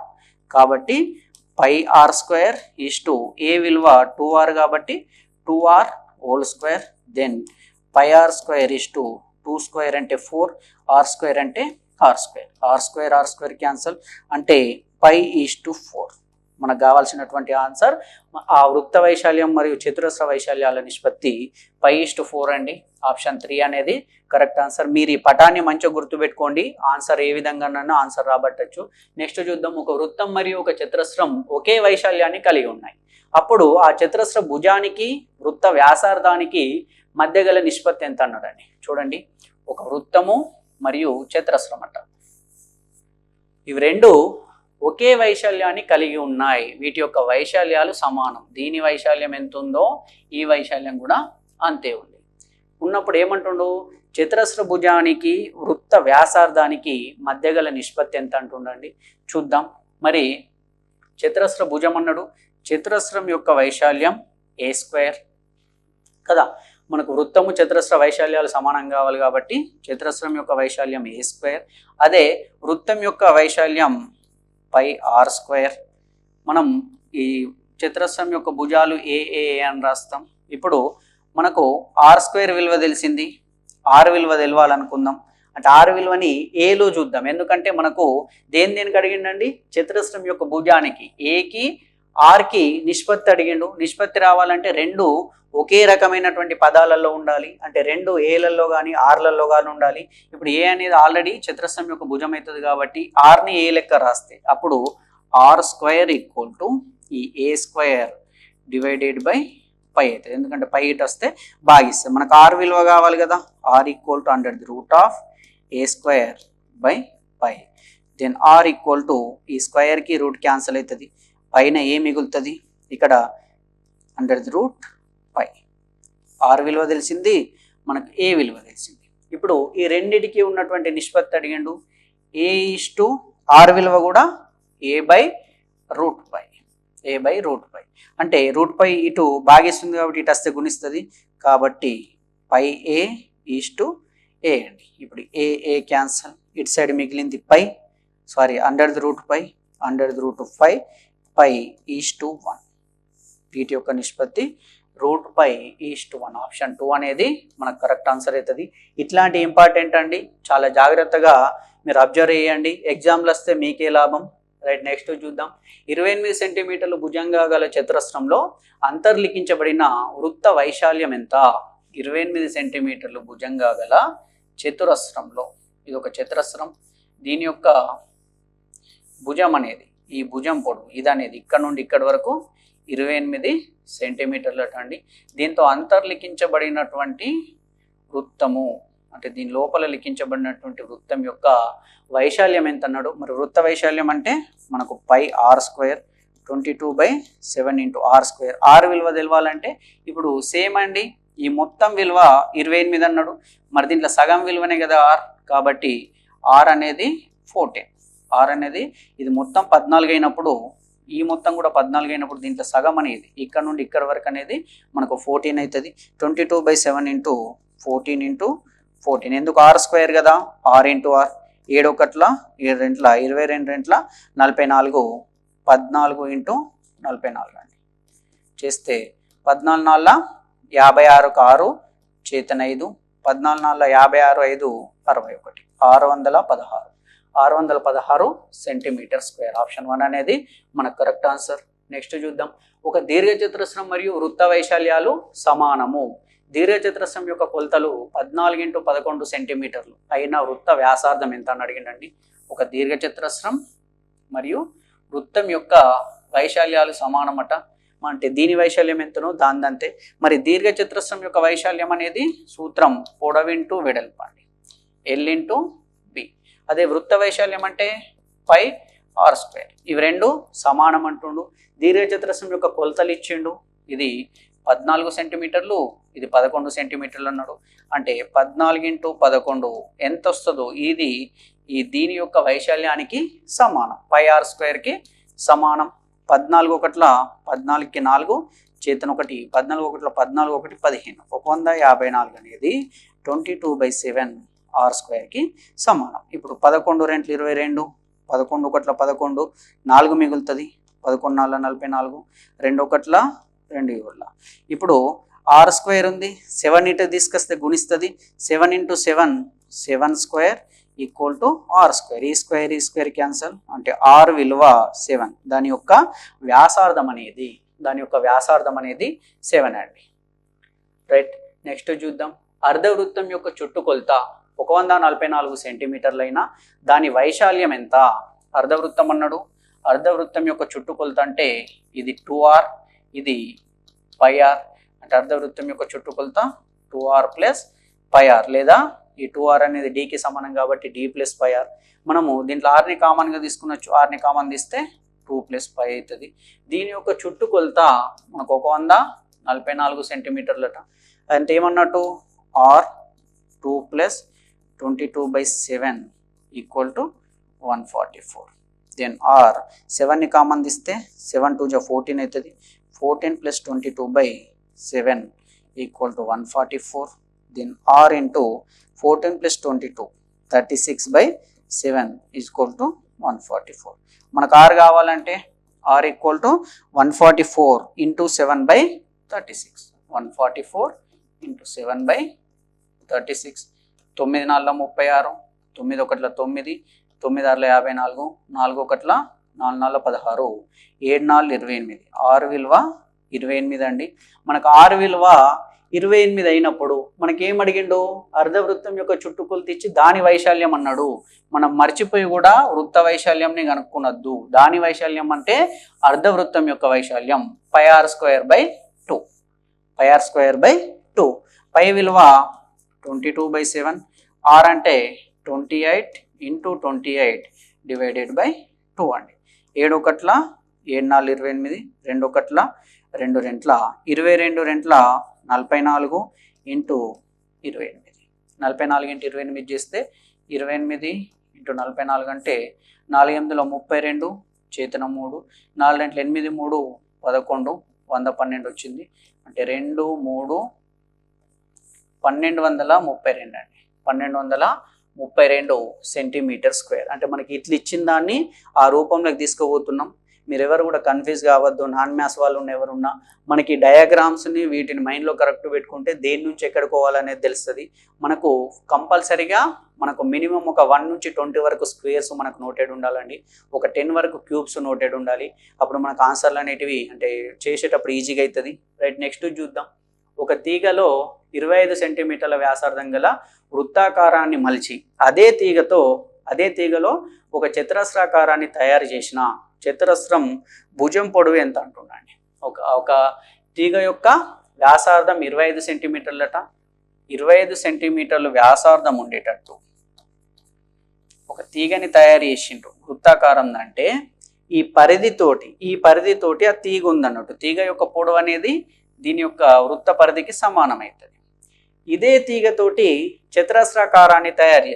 కాబట్టి πr² ఏ విలువ 2R కాబట్టి 2R² దెన్ πr² 2² అంటే 4, R² అంటే R². క్యాన్సల్ అంటే π/4. మనకు కావాల్సినటువంటి ఆన్సర్ ఆ వృత్త వైశాల్యం మరియు చతురస్ర వైశాల్యాల నిష్పత్తి π/4 అండి. ఆప్షన్ 3 అనేది కరెక్ట్ ఆన్సర్. మీరు ఈ పటాన్ని మంచిగా గుర్తుపెట్టుకోండి, ఆన్సర్ ఏ విధంగానైనా ఆన్సర్ రాబట్టచ్చు. నెక్స్ట్ చూద్దాం. ఒక వృత్తం మరియు ఒక చతురస్రం ఒకే వైశాల్యాన్ని కలిగి ఉన్నాయి. అప్పుడు ఆ చతురస్ర భుజానికి వృత్త వ్యాసార్థానికి మధ్య గల నిష్పత్తి ఎంత అన్నాడండి. చూడండి, ఒక వృత్తము మరియు చతురస్రం అంట, ఇవి రెండు ఒకే వైశాల్యాన్ని కలిగి ఉన్నాయి. వీటి యొక్క వైశాల్యాలు సమానం. దీని వైశాల్యం ఎంత ఉందో ఈ వైశాల్యం కూడా అంతే ఉంది. ఉన్నప్పుడు ఏమంటుండు, చతురస్ర భుజానికి వృత్త వ్యాసార్థానికి మధ్య గల నిష్పత్తి ఎంత అంటుండండి. చూద్దాం. మరి చతురస్ర భుజం అన్నాడు, చతురస్రం యొక్క వైశాల్యం A² కదా. మనకు వృత్తము చతురస్ర వైశాల్యాలు సమానం కావాలి కాబట్టి చతురస్రం యొక్క వైశాల్యం A². అదే వృత్తం యొక్క వైశాల్యం πr². మనం ఈ చతురస్రం యొక్క భుజాలు ఏ అని రాస్తాం. ఇప్పుడు మనకు R² విలువ తెలిసింది, R విలువ తెలవాలనుకుందాం. అంటే R విలువని ఏలో చూద్దాం. ఎందుకంటే మనకు దేనికి అడిగిండండి, చతురస్రం యొక్క భుజానికి ఏకి ఆర్కి నిష్పత్తి అడిగిండు. నిష్పత్తి రావాలంటే రెండు ఒకే రకమైనటువంటి పదాలలో ఉండాలి. అంటే రెండు ఏలలో కానీ ఆర్లలో కానీ ఉండాలి. ఇప్పుడు ఏ అనేది ఆల్రెడీ చతురస్రం యొక్క భుజం అవుతుంది కాబట్టి ఆర్ని ఏ లెక్క రాస్తే అప్పుడు R² ఈ A² డివైడెడ్ బై π అవుతుంది. ఎందుకంటే π ఇటు వస్తే భాగిస్తే మనకు R విలువ కావాలి కదా. R = A²/π. దెన్ R ఈ స్క్వేర్కి రూట్ క్యాన్సిల్ అవుతుంది. పైన ఏ మిగులుతుంది, ఇక్కడ √π. R విలువ తెలిసింది, మనకు ఏ విలువ తెలిసింది. ఇప్పుడు ఈ రెండిటికి ఉన్నటువంటి నిష్పత్తి అడిగిండు. A/R విలువ కూడా A/√π. అంటే √π ఇటు భాగిస్తుంది కాబట్టి ఇటు వస్తే గుణిస్తుంది కాబట్టి πA/A అండి. ఇప్పుడు ఏ క్యాన్సల్, ఇటు సైడ్ మిగిలింది √π π/1. వీటి యొక్క నిష్పత్తి √π/1. ఆప్షన్ 2 అనేది మనకు కరెక్ట్ ఆన్సర్ అవుతుంది. ఇట్లాంటి ఇంపార్టెంట్ అండి, చాలా జాగ్రత్తగా మీరు అబ్జర్వ్ చేయండి. ఎగ్జామ్లు వస్తే మీకే లాభం. రైట్, నెక్స్ట్ చూద్దాం. 28 సెంటీమీటర్లు భుజంగా గల చతురస్రంలో అంతర్లిఖించబడిన వృత్త వైశాల్యం ఎంత? 28 సెంటీమీటర్లు భుజంగా గల చతురస్రంలో, ఇది ఒక చతురస్రం, దీని యొక్క భుజం అనేది, ఈ భుజం పొడవు ఇది అనేది ఇక్కడ నుండి ఇక్కడి వరకు 28 సెంటీమీటర్లట అండి. దీంతో అంతర్లిఖించబడినటువంటి వృత్తము అంటే దీని లోపల లిఖించబడినటువంటి వృత్తం యొక్క వైశాల్యం ఎంత అన్నాడు. మరి వృత్త వైశాల్యం అంటే మనకు pi R square 22/7 into R square. R విలువ తెలవాలంటే ఇప్పుడు సేమ్ అండి, ఈ మొత్తం విలువ 28 అన్నాడు, మరి దీంట్లో సగం విలువనే కదా ఆర్, కాబట్టి ఆర్ అనేది 14. ఆర్ అనేది ఇది మొత్తం 14 అయినప్పుడు ఈ మొత్తం కూడా 14 అయినప్పుడు దీంట్లో సగం అనేది ఇక్కడ నుండి ఇక్కడ వరకు అనేది మనకు 14 అవుతుంది. 22/7 ఇంటూ 14 ఇంటూ 14. ఎందుకు ఆర్ స్క్వేర్ కదా, ఆర్ ఇంటూ ఆర్. 7 ఒకట్ల 7 రెంట్ల 22 రెంట్ల 44, 14 ఇంటూ 44 అండి. చేస్తే 14 నాళ్ళ 56 6 చేతన 5, 14 నాళ్ళ 56 5 61, 616 సెంటీమీటర్ స్క్వేర్. ఆప్షన్ 1 అనేది మనకు కరెక్ట్ ఆన్సర్. నెక్స్ట్ చూద్దాం. ఒక దీర్ఘచతురస్రం మరియు వృత్త వైశాల్యాలు సమానము. దీర్ఘచతురస్రం యొక్క కొలతలు 14x11 సెంటీమీటర్లు అయిన వృత్త వ్యాసార్థం ఎంత అని అడిగిండండి. ఒక దీర్ఘచతురస్రం మరియు వృత్తం యొక్క వైశాల్యాలు సమానమట. అంటే దీని వైశాల్యం ఎంతనో దాందంతే. మరి దీర్ఘచతురస్రం యొక్క వైశాల్యం అనేది సూత్రం పొడవు ఇంటూ వెడల్పు అండి, ఎల్ ఇంటూ బి. అదే వృత్త వైశాల్యం అంటే పై ఆర్ స్క్వేర్. ఇవి రెండు సమానం అంటుండు. దీర్ఘచతురస్రం యొక్క కొలతలు ఇచ్చిండు. ఇది 14 సెంటీమీటర్లు, ఇది 11 సెంటీమీటర్లు అన్నాడు. అంటే 14x11 ఎంత వస్తుందో ఇది ఈ దీని యొక్క వైశాల్యానికి సమానం, పై ఆర్ స్క్వేర్కి సమానం. 14 ఒకట్ల 14కి 4 చేతన 1, 14 ఒకట్ల 14 1 15, 154 అనేది 22/7 ఆర్ స్క్వేర్కి సమానం. ఇప్పుడు 11 రెంట్లు 22, 11 ఒకట్ల 11, 4 మిగులుతుంది, 11 4 44, 2 ఒకట్ల 2 7. ఇప్పుడు ఆర్ స్క్వేర్ ఉంది, 7 ఇటు తీసుకొస్తే గుణిస్తుంది. 7 into 7 7 square equal to R square. ఈ స్క్వేర్ క్యాన్సల్, అంటే ఆర్ విలువ 7. దాని యొక్క వ్యాసార్థం అనేది 7 అండి. రైట్. నెక్స్ట్ చూద్దాం. అర్ధవృత్తం యొక్క చుట్టుకొలత 144 సెంటీమీటర్లైనా దాని వైశాల్యం ఎంత? అర్ధవృత్తం అన్నాడు. అర్ధవృత్తం యొక్క చుట్టుకొలత అంటే ఇది 2r, ఇది πr. అంటే అర్ధవృత్తం యొక్క చుట్టుకొలత 2r ప్లస్ πr, లేదా ఈ 2r అనేది dకి సమానం కాబట్టి d ప్లస్ πr. మనము దీంట్లో rని కామన్గా తీసుకున్నచ్చు, rని కామన్ తీస్తే 2 ప్లస్ π అవుతుంది. దీని యొక్క చుట్టుకొలత మనకు 144 సెంటీమీటర్లట. అంటే ఏమన్నట్టు, R 2 plus 22/7 equal to 144. Then R 7ని కామన్ తీస్తే 7 2 14 అవుతుంది. 14 plus 22/7 equal to 144. Then R into 14 plus 22 36/7 equal to 144. మనకు ఆర్ కావాలంటే R equal to 144 into 7/36. 144 into 7/36. 9 4 36, 9 1 9, 9 6 54, 4 1 4 4 16, 7 4 28. ఆరు విలువ 28 అండి. మనకు ఆరు విలువ 28 అయినప్పుడు మనకేం అడిగిండు, అర్ధవృత్తం యొక్క చుట్టుకొలత ఇచ్చి దాని వైశాల్యం అన్నాడు. మనం మర్చిపోయి కూడా వృత్త వైశాల్యంని కనుక్కున్నద్దు. దాని వైశాల్యం అంటే అర్ధవృత్తం యొక్క వైశాల్యం πr²/2. πr²/2. పై విలువ 22/7, ఆర్ అంటే 28 ఇంటూ 28 డివైడెడ్ బై 2 అండి. 7 1 7 4 28, 2 1 2 రెంట్ల 22 రెంట్ల 44 ఇంటూ 28. 44 ఇంటూ 28 చేస్తే 28 ఇంటూ 44 అంటే 4 8 32 చేతన 3, 4 2 8 3 11, 112 వచ్చింది. అంటే 2 3 1232 అండి. 1232 సెంటీమీటర్ స్క్వేర్. అంటే మనకి ఇట్లా ఇచ్చిన దాన్ని ఆ రూపంలోకి తీసుకుపోతున్నాం. మీరు ఎవరు కూడా కన్ఫ్యూజ్ కావద్దు. నాన్ మ్యాథ్స్ వాళ్ళు ఎవరున్నా మనకి డయాగ్రామ్స్ని వీటిని మైండ్లో కరెక్ట్ పెట్టుకుంటే దేని నుంచి ఎక్కడికి పోవాలనేది తెలుస్తుంది. మనకు కంపల్సరీగా మనకు మినిమం ఒక 1 నుంచి 20 వరకు స్క్వేర్స్ మనకు నోటెడ్ ఉండాలండి. ఒక 10 వరకు క్యూబ్స్ నోటెడ్ ఉండాలి. అప్పుడు మనకు ఆన్సర్లు అనేటివి అంటే చేసేటప్పుడు ఈజీగా అవుతుంది. రైట్. నెక్స్ట్ చూద్దాం. ఒక తీగలో 25 సెంటీమీటర్ల వ్యాసార్థం గల వృత్తాకారాన్ని మలిచి అదే తీగతో అదే తీగలో ఒక చతురస్రాకారాన్ని తయారు చేసిన చతురస్రం భుజం పొడవు ఎంత అంటున్నాండి. ఒక తీగ యొక్క వ్యాసార్థం 25 సెంటీమీటర్లట. 25 సెంటీమీటర్లు వ్యాసార్థం ఉండేటట్టు ఒక తీగని తయారు చేసిండ్రు వృత్తాకారం. అంటే ఈ పరిధితోటి ఆ తీగ ఉందన్నట్టు. తీగ యొక్క పొడవు అనేది దీని యొక్క వృత్త పరిధికి సమానమవుతుంది. ఇదే తీగతోటి చతురస్రాకారాన్ని తయారు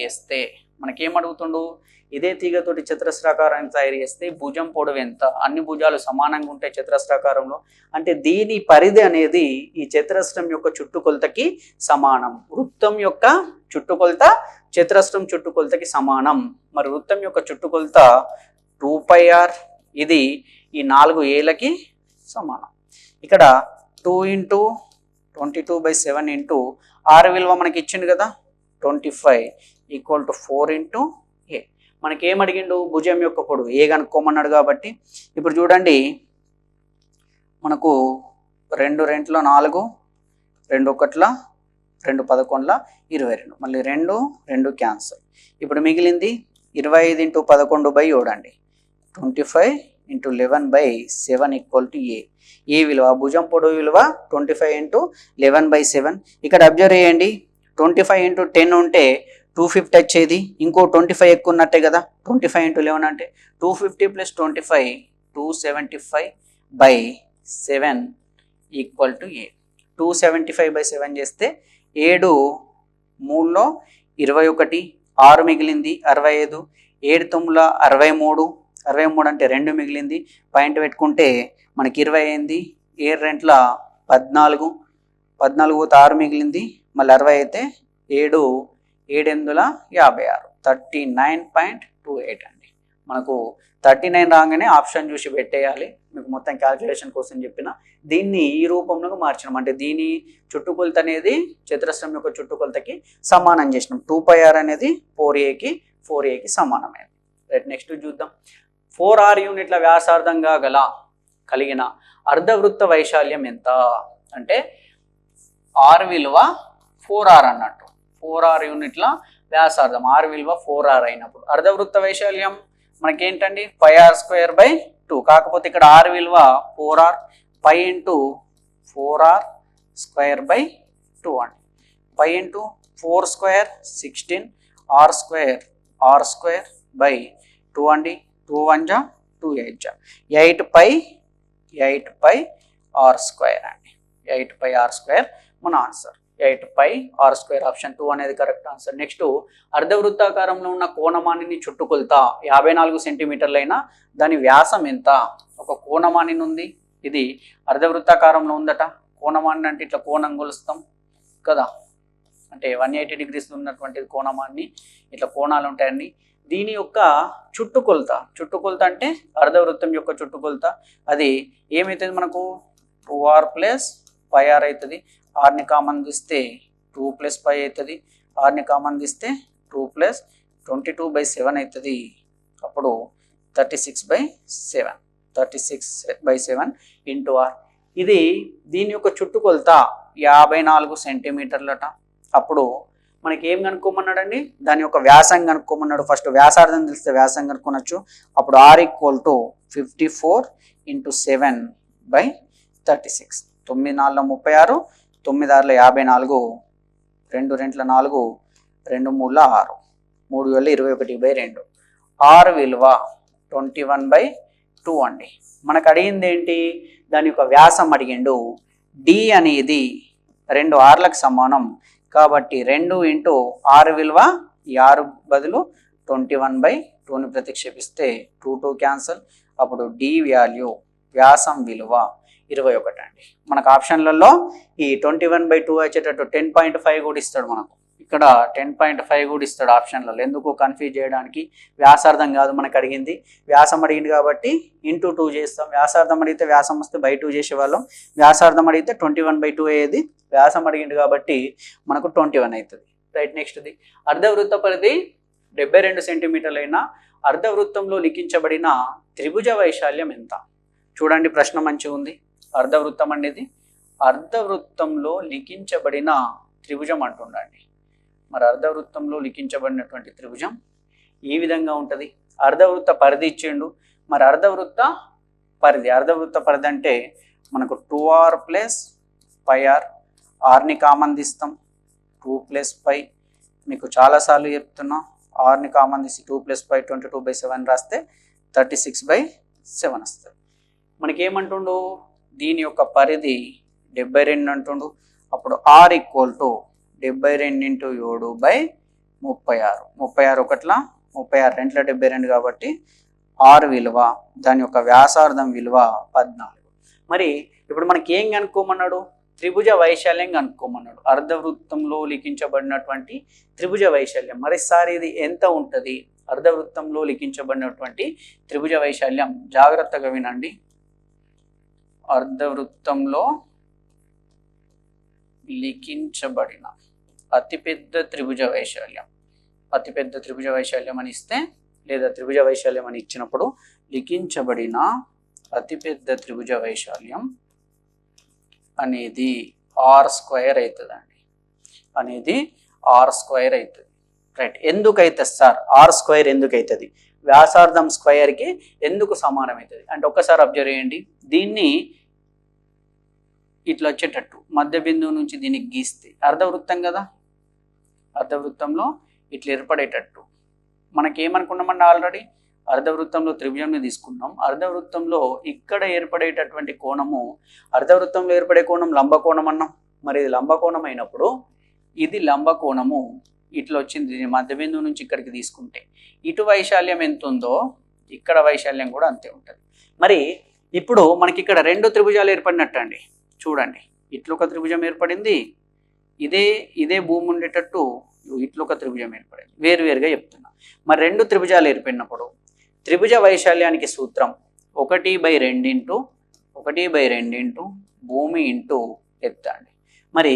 చేస్తే మనకేమడుగుతుండు, ఇదే తీగతోటి చతురస్రాకారాన్ని తయారు చేస్తే భుజం పొడవు ఎంత, అన్ని భుజాలు సమానంగా ఉంటాయి చతురస్రాకారంలో. అంటే దీని పరిధి అనేది ఈ చతురస్రం యొక్క చుట్టుకొలతకి సమానం. వృత్తం యొక్క చుట్టుకొలత చతురస్రం చుట్టుకొలతకి సమానం. మరి వృత్తం యొక్క చుట్టుకొలత 2πr, ఇది ఈ 4 ఏళ్ళకి సమానం. ఇక్కడ 2 × 22/7 ఇంటూ r విలువ మనకి ఇచ్చిండు కదా 25 = 4 × a. మనకి ఏమడిగిండు, భుజం యొక్క పొడవు ఏ కనుక్కోమన్నాడు. కాబట్టి ఇప్పుడు చూడండి, మనకు 2 × 2 4, 2 × 1 2 11 22, మళ్ళీ 2 క్యాన్సల్. ఇప్పుడు మిగిలింది 25 × 11/7 అండి. 25 × 11/7 = a. ఏ విలువ, భుజం పొడవు విలువ 25 × 11/7. ఇక్కడ అబ్జర్వ్ చేయండి, 25 × 10 ఉంటే 250 వచ్చేది. ఇంకో 25 ఎక్కువ ఉన్నట్టే కదా. 25 × 11 అంటే 250 + 25 275/7 = a. 275/7 చేస్తే 7 3లో 21, 6 మిగిలింది 65, 7 9 63, 63 అంటే 2 మిగిలింది. పాయింట్ పెట్టుకుంటే మనకి 20 అయింది. 7 2 14, 14 పోతే 6 మిగిలింది. మళ్ళీ 60 అయితే 7 7 56, 39.28 అండి. మనకు 39 రాగానే ఆప్షన్ చూసి పెట్టేయాలి. మీకు మొత్తం క్యాల్కులేషన్ కోసం చెప్పిన దీన్ని ఈ రూపంలో మార్చినాం. అంటే దీని చుట్టుకొలత అనేది చతురస్రం యొక్క చుట్టుకొలతకి సమానం చేసినాం. 2πr అనేది 4aకి సమానమైనది. రైట్, నెక్స్ట్ చూద్దాం. 4r యూనిట్ల వ్యాసార్థంగా కలిగిన అర్ధవృత్త వైశాల్యం ఎంత అంటే r విలువ 4r అన్నట్టు. 4r యూనిట్ల వ్యాసార్థం, r విలువ 4r అయినప్పుడు అర్ధవృత్త వైశాల్యం మనకేంటండి πr²/2. కాకపోతే ఇక్కడ r విలువ 4r, π × 4r² అండి. π × 4² 16, r²/2 అండి. 2 1 2 8 8πr² అండి. 8πr² మన ఆన్సర్. 8πr² ఆప్షన్ 2 అనేది కరెక్ట్ ఆన్సర్. నెక్స్ట్, అర్ధవృత్తాకారంలో ఉన్న కోణమానిని చుట్టుకొలత 54 సెంటీమీటర్లైనా దాని వ్యాసం ఎంత. ఒక కోణమాని ఉంది, ఇది అర్ధవృత్తాకారంలో ఉందట. కోణమాని అంటే ఇట్లా కోణం కొలుస్తాం కదా, అంటే 180 degrees ఉన్నటువంటి కోణమాన్ని ఇట్లా కోణాలు ఉంటాయండి. దీని యొక్క చుట్టుకొలత అంటే అర్ధవృత్తం యొక్క చుట్టుకొలత అది ఏమవుతుంది మనకు 2r + πr అవుతుంది. rని కామన్ తీస్తే 2 + π అవుతుంది. rని కామన్ తీస్తే 2 + 22/7 అవుతుంది. అప్పుడు 36/7 ఇంటూ r. ఇది దీని యొక్క చుట్టుకొలత 54 సెంటీమీటర్లట. అప్పుడు మనకి ఏం కనుక్కోమన్నాడండి, దాని యొక్క వ్యాసం కనుక్కోమన్నాడు. ఫస్ట్ వ్యాసార్థం తెలిస్తే వ్యాసం కనుక్కోనొచ్చు. అప్పుడు r = 54 × 7/36. 9 4 36, 9 6 54, 2 2 4, 2 3 6, 3 21/2. r విలువ 21/2 అండి. మనకు అడిగింది ఏంటి, దాని యొక్క వ్యాసం అడిగిండు. d అనేది 2 rలకు సమానం కాబట్టి 2 × r విలువ ఈ 6 బదులు 21/2ని ప్రతిక్షేపిస్తే 2 2 క్యాన్సల్. అప్పుడు d వాల్యూ వ్యాసం విలువ 21 అండి. మనకు ఆప్షన్లలో ఈ 21/2 వచ్చేటట్టు 10.5 కూడా ఇస్తాడు. మనకు ఇక్కడ 10.5 కూడా ఇస్తాడు ఆప్షన్లలో. ఎందుకు కన్ఫ్యూజ్ చేయడానికి. వ్యాసార్థం కాదు మనకు అడిగింది, వ్యాసం అడిగింది కాబట్టి ఇంటూ 2 చేస్తాం. వ్యాసార్థం అడిగితే వ్యాసం వస్తే /2 చేసేవాళ్ళం. వ్యాసార్థం అడిగితే 21/2 అయ్యేది. వ్యాసం అడిగింది కాబట్టి మనకు 21 అవుతుంది. రైట్, నెక్స్ట్ది అర్ధవృత్త పరిధి 72 సెంటీమీటర్లైన అర్ధవృత్తంలో లిఖించబడిన త్రిభుజ వైశాల్యం ఎంత. చూడండి, ప్రశ్న మంచిగా ఉంది. అర్ధవృత్తం అనేది అర్ధవృత్తంలో లిఖించబడిన త్రిభుజం అంటుండండి. మరి అర్ధవృత్తంలో లిఖించబడినటువంటి త్రిభుజం ఈ విధంగా ఉంటుంది. అర్ధవృత్త పరిధి ఇచ్చిండు. మరి అర్ధవృత్త పరిధి అంటే మనకు 2r + πr, ఆర్ని కామన్ తీస్తాం, 2 + π. మీకు చాలాసార్లు చెప్తున్నా, ఆర్ని కామన్ తీసి 2 + π 22/7 రాస్తే 36/7 వస్తుంది. మనకి ఏమంటుండు, దీని యొక్క పరిధి 72 అంటుండు. అప్పుడు r = 72 × 7/36. 36 ఒకట్ల 36 రెంట్ల 72 కాబట్టి r విలువ, దాని యొక్క వ్యాసార్థం విలువ 14. మరి ఇప్పుడు మనకి ఏం కనుక్కోమన్నాడు, త్రిభుజ వైశాల్యం కనుక్కోమన్నాడు. అర్ధవృత్తంలో లిఖించబడినటువంటి త్రిభుజ వైశాల్యం. మరి సార్ ఇది ఎంత ఉంటుంది? అర్ధవృత్తంలో లిఖించబడినటువంటి త్రిభుజ వైశాల్యం జాగ్రత్తగా వినండి. అర్ధవృత్తంలో లిఖించబడిన అతిపెద్ద త్రిభుజ వైశాల్యం అని ఇస్తే, లేదా త్రిభుజ వైశాల్యం అని ఇచ్చినప్పుడు లిఖించబడిన అతిపెద్ద త్రిభుజ వైశాల్యం అనేది r² అవుతుందండి. అనేది r² అవుతుంది. రైట్. ఎందుకు అవుతుంది సార్ r² ఎందుకు అవుతుంది? వ్యాసార్థం స్క్వేర్కి ఎందుకు సమానం అవుతుంది అంటే ఒక్కసారి అబ్జర్వ్ చేయండి. దీన్ని ఇట్లా వచ్చేటట్టు మధ్య బిందువు నుంచి దీనికి గీస్తే అర్ధవృత్తం కదా, అర్ధవృత్తంలో ఇట్లా ఏర్పడేటట్టు మనకేమనుకున్నామండి, ఆల్రెడీ అర్ధవృత్తంలో త్రిభుజంని తీసుకున్నాం. అర్ధవృత్తంలో ఇక్కడ ఏర్పడేటటువంటి కోణము, అర్ధవృత్తంలో ఏర్పడే కోణం లంబకోణం అన్నాం. మరి ఇది లంబకోణం అయినప్పుడు ఇది లంబకోణము ఇట్లా వచ్చింది. మధ్య బిందువు నుంచి ఇక్కడికి తీసుకుంటే ఇటు వైశాల్యం ఎంత ఉందో ఇక్కడ వైశాల్యం కూడా అంతే ఉంటుంది. మరి ఇప్పుడు మనకి ఇక్కడ 2 త్రిభుజాలు ఏర్పడినట్టు అండి. చూడండి, ఇట్లా ఒక త్రిభుజం ఏర్పడింది, ఇదే భూమి ఉండేటట్టు ఇట్లా ఒక త్రిభుజం ఏర్పడింది. వేరువేరుగా చెప్తున్నా. మరి 2 త్రిభుజాలు ఏర్పడినప్పుడు త్రిభుజ వైశాల్యానికి సూత్రం 1/2 భూమి ఇంటూ ఎత్తు అండి. మరి